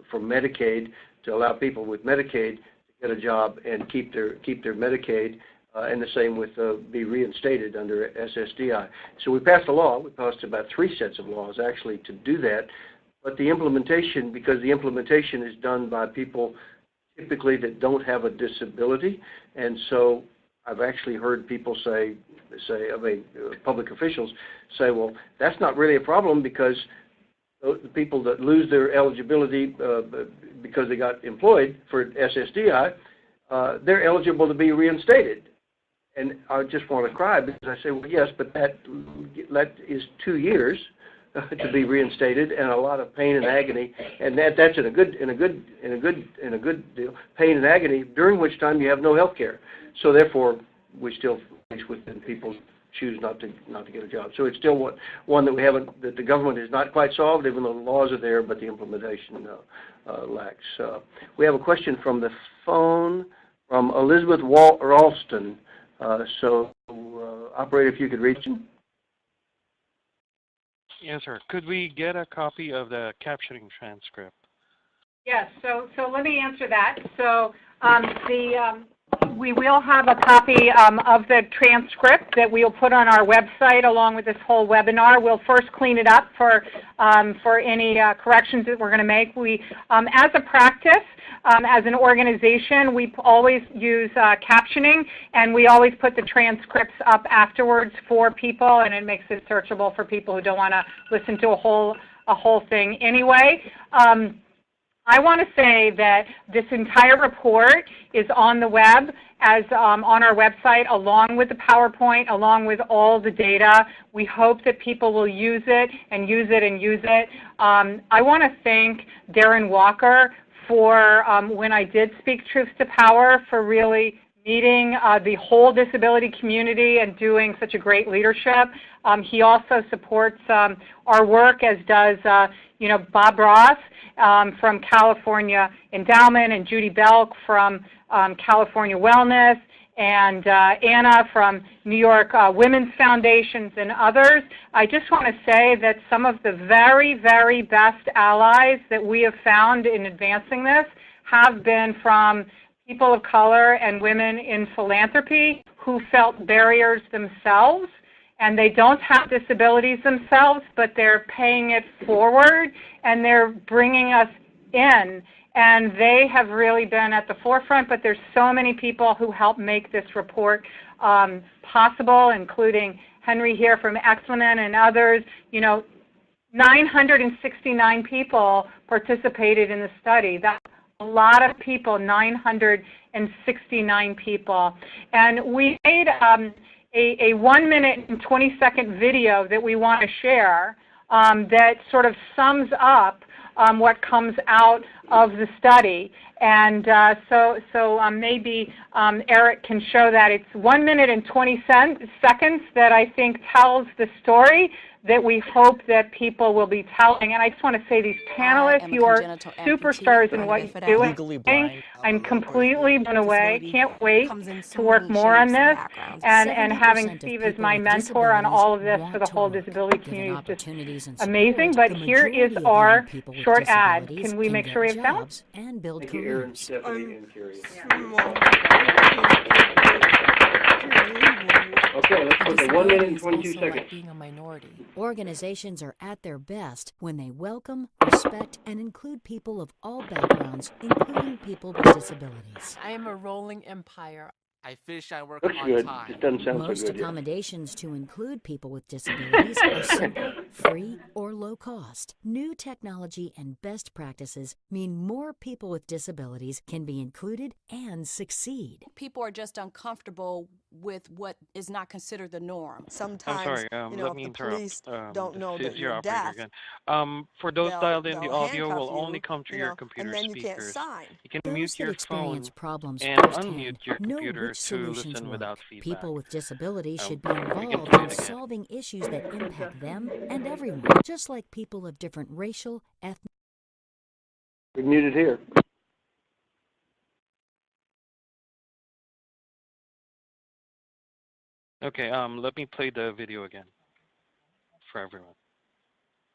from Medicaid, to allow people with Medicaid to get a job and keep their Medicaid, and the same with be reinstated under SSDI. So we passed a law. We passed about 3 sets of laws actually to do that, but the implementation, because the implementation is done by people typically that don't have a disability, and so I've actually heard people say, public officials say, well, that's not really a problem because the people that lose their eligibility because they got employed for SSDI, they're eligible to be reinstated. And I just want to cry because I say, well, yes, but that is 2 years to be reinstated and a lot of pain and agony, and that's in a good deal, pain and agony, during which time you have no health care. So therefore, we still face with people choose not to get a job. So it's still one that we haven't, that the government has not quite solved, even though the laws are there, but the implementation lacks. We have a question from the phone from Elizabeth Ralston. Operator, if you could reach him. Yes, sir. Could we get a copy of the captioning transcript? Yes, so let me answer that. So we will have a copy of the transcript that we'll put on our website along with this whole webinar. We'll first clean it up for any corrections that we're going to make. We, as a practice, as an organization, we always use captioning, and we always put the transcripts up afterwards for people, and it makes it searchable for people who don't want to listen to a whole thing anyway. I want to say that this entire report is on the web, as on our website, along with the PowerPoint, along with all the data. We hope that people will use it and use it and use it. I want to thank Darren Walker for, when I did speak Truth to Power, for really meeting the whole disability community and doing such a great leadership. He also supports our work, as does Bob Ross from California Endowment, and Judy Belk from California Wellness, and Anna from New York Women's Foundations, and others. I just want to say that some of the very, very best allies that we have found in advancing this have been from people of color and women in philanthropy who felt barriers themselves, and they don't have disabilities themselves, but they're paying it forward, and they're bringing us in. And they have really been at the forefront, but there's so many people who help make this report possible, including Henry here from Exclusion and others. 969 people participated in the study. That's a lot of people, 969 people. And we made a a 1 minute and 20-second video that we want to share that sort of sums up what comes out of the study. And so maybe Eric can show that. It's 1 minute and 20 seconds that I think tells the story that we hope that people will be telling. And I just want to say, these panelists, you are superstars in what you're doing. I'm completely blown away. Can't wait to work more on this. And having Steve as my mentor on all of this for the whole disability community is just amazing. But here is our short ad. Can we make sure we have sound? Thank you, Aaron, Stephanie, and Carrie. Okay, let's put the 1 minute and 22 seconds. Like being a minority. Organizations are at their best when they welcome, respect, and include people of all backgrounds, including people with disabilities. I am a rolling empire. I fish, I work Looks on good. time. Just doesn't sound Most so good accommodations to include people with disabilities are simple, free, or low cost. New technology and best practices mean more people with disabilities can be included and succeed. People are just uncomfortable with what is not considered the norm. Sometimes, I'm sorry, you know, let if me the interrupt. police don't know This that is your you're operator deaf, again. For those dialed in, the audio will handcuff only you, come through you know, your computer and then you can't speakers. sign. You can Those mute that your experience phone problems and firsthand unmute your know computer which to solutions listen work. without feedback. People with disabilities should be we can involved play in it again. solving issues that impact them and everyone, just like people of different racial, ethnic. We're muted here. Okay, let me play the video again for everyone.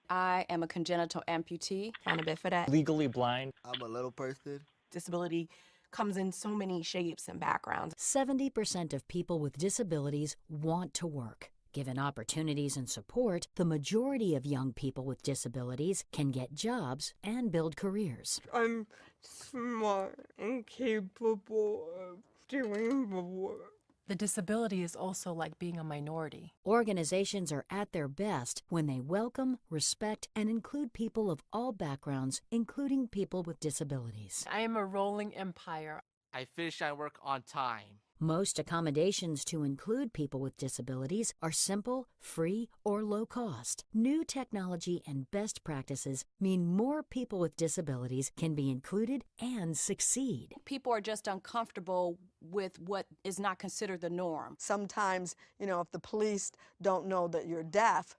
I am a congenital amputee. And a bit for that. Legally blind. I'm a little person. Disability comes in so many shapes and backgrounds. 70% of people with disabilities want to work. Given opportunities and support, the majority of young people with disabilities can get jobs and build careers. I'm smart and capable of doing the work. The disability is also like being a minority. Organizations are at their best when they welcome, respect, and include people of all backgrounds, including people with disabilities. I am a rolling empire. I fish, I work on time. Most accommodations to include people with disabilities are simple, free, or low cost. New technology and best practices mean more people with disabilities can be included and succeed. People are just uncomfortable with what is not considered the norm. Sometimes, you know, if the police don't know that you're deaf,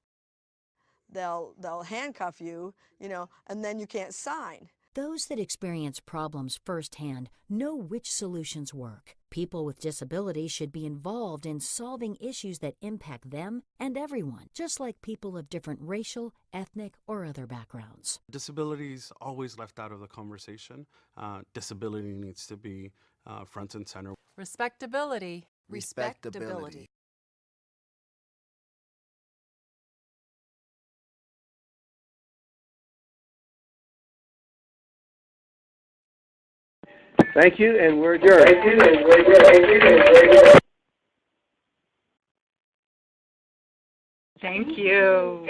they'll handcuff you, you know, and then you can't sign. Those that experience problems firsthand know which solutions work. People with disabilities should be involved in solving issues that impact them and everyone, just like people of different racial, ethnic, or other backgrounds. Disability is always left out of the conversation. Disability needs to be front and center. Respectability. Respectability. Thank you, and we're adjourned. Thank you.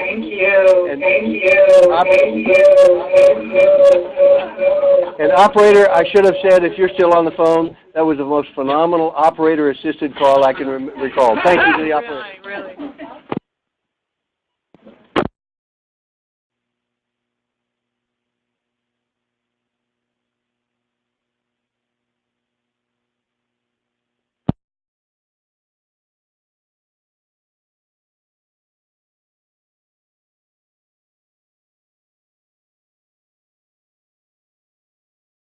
And operator, I should have said, if you're still on the phone, that was the most phenomenal operator-assisted call I can recall. Thank you to the operator. Really.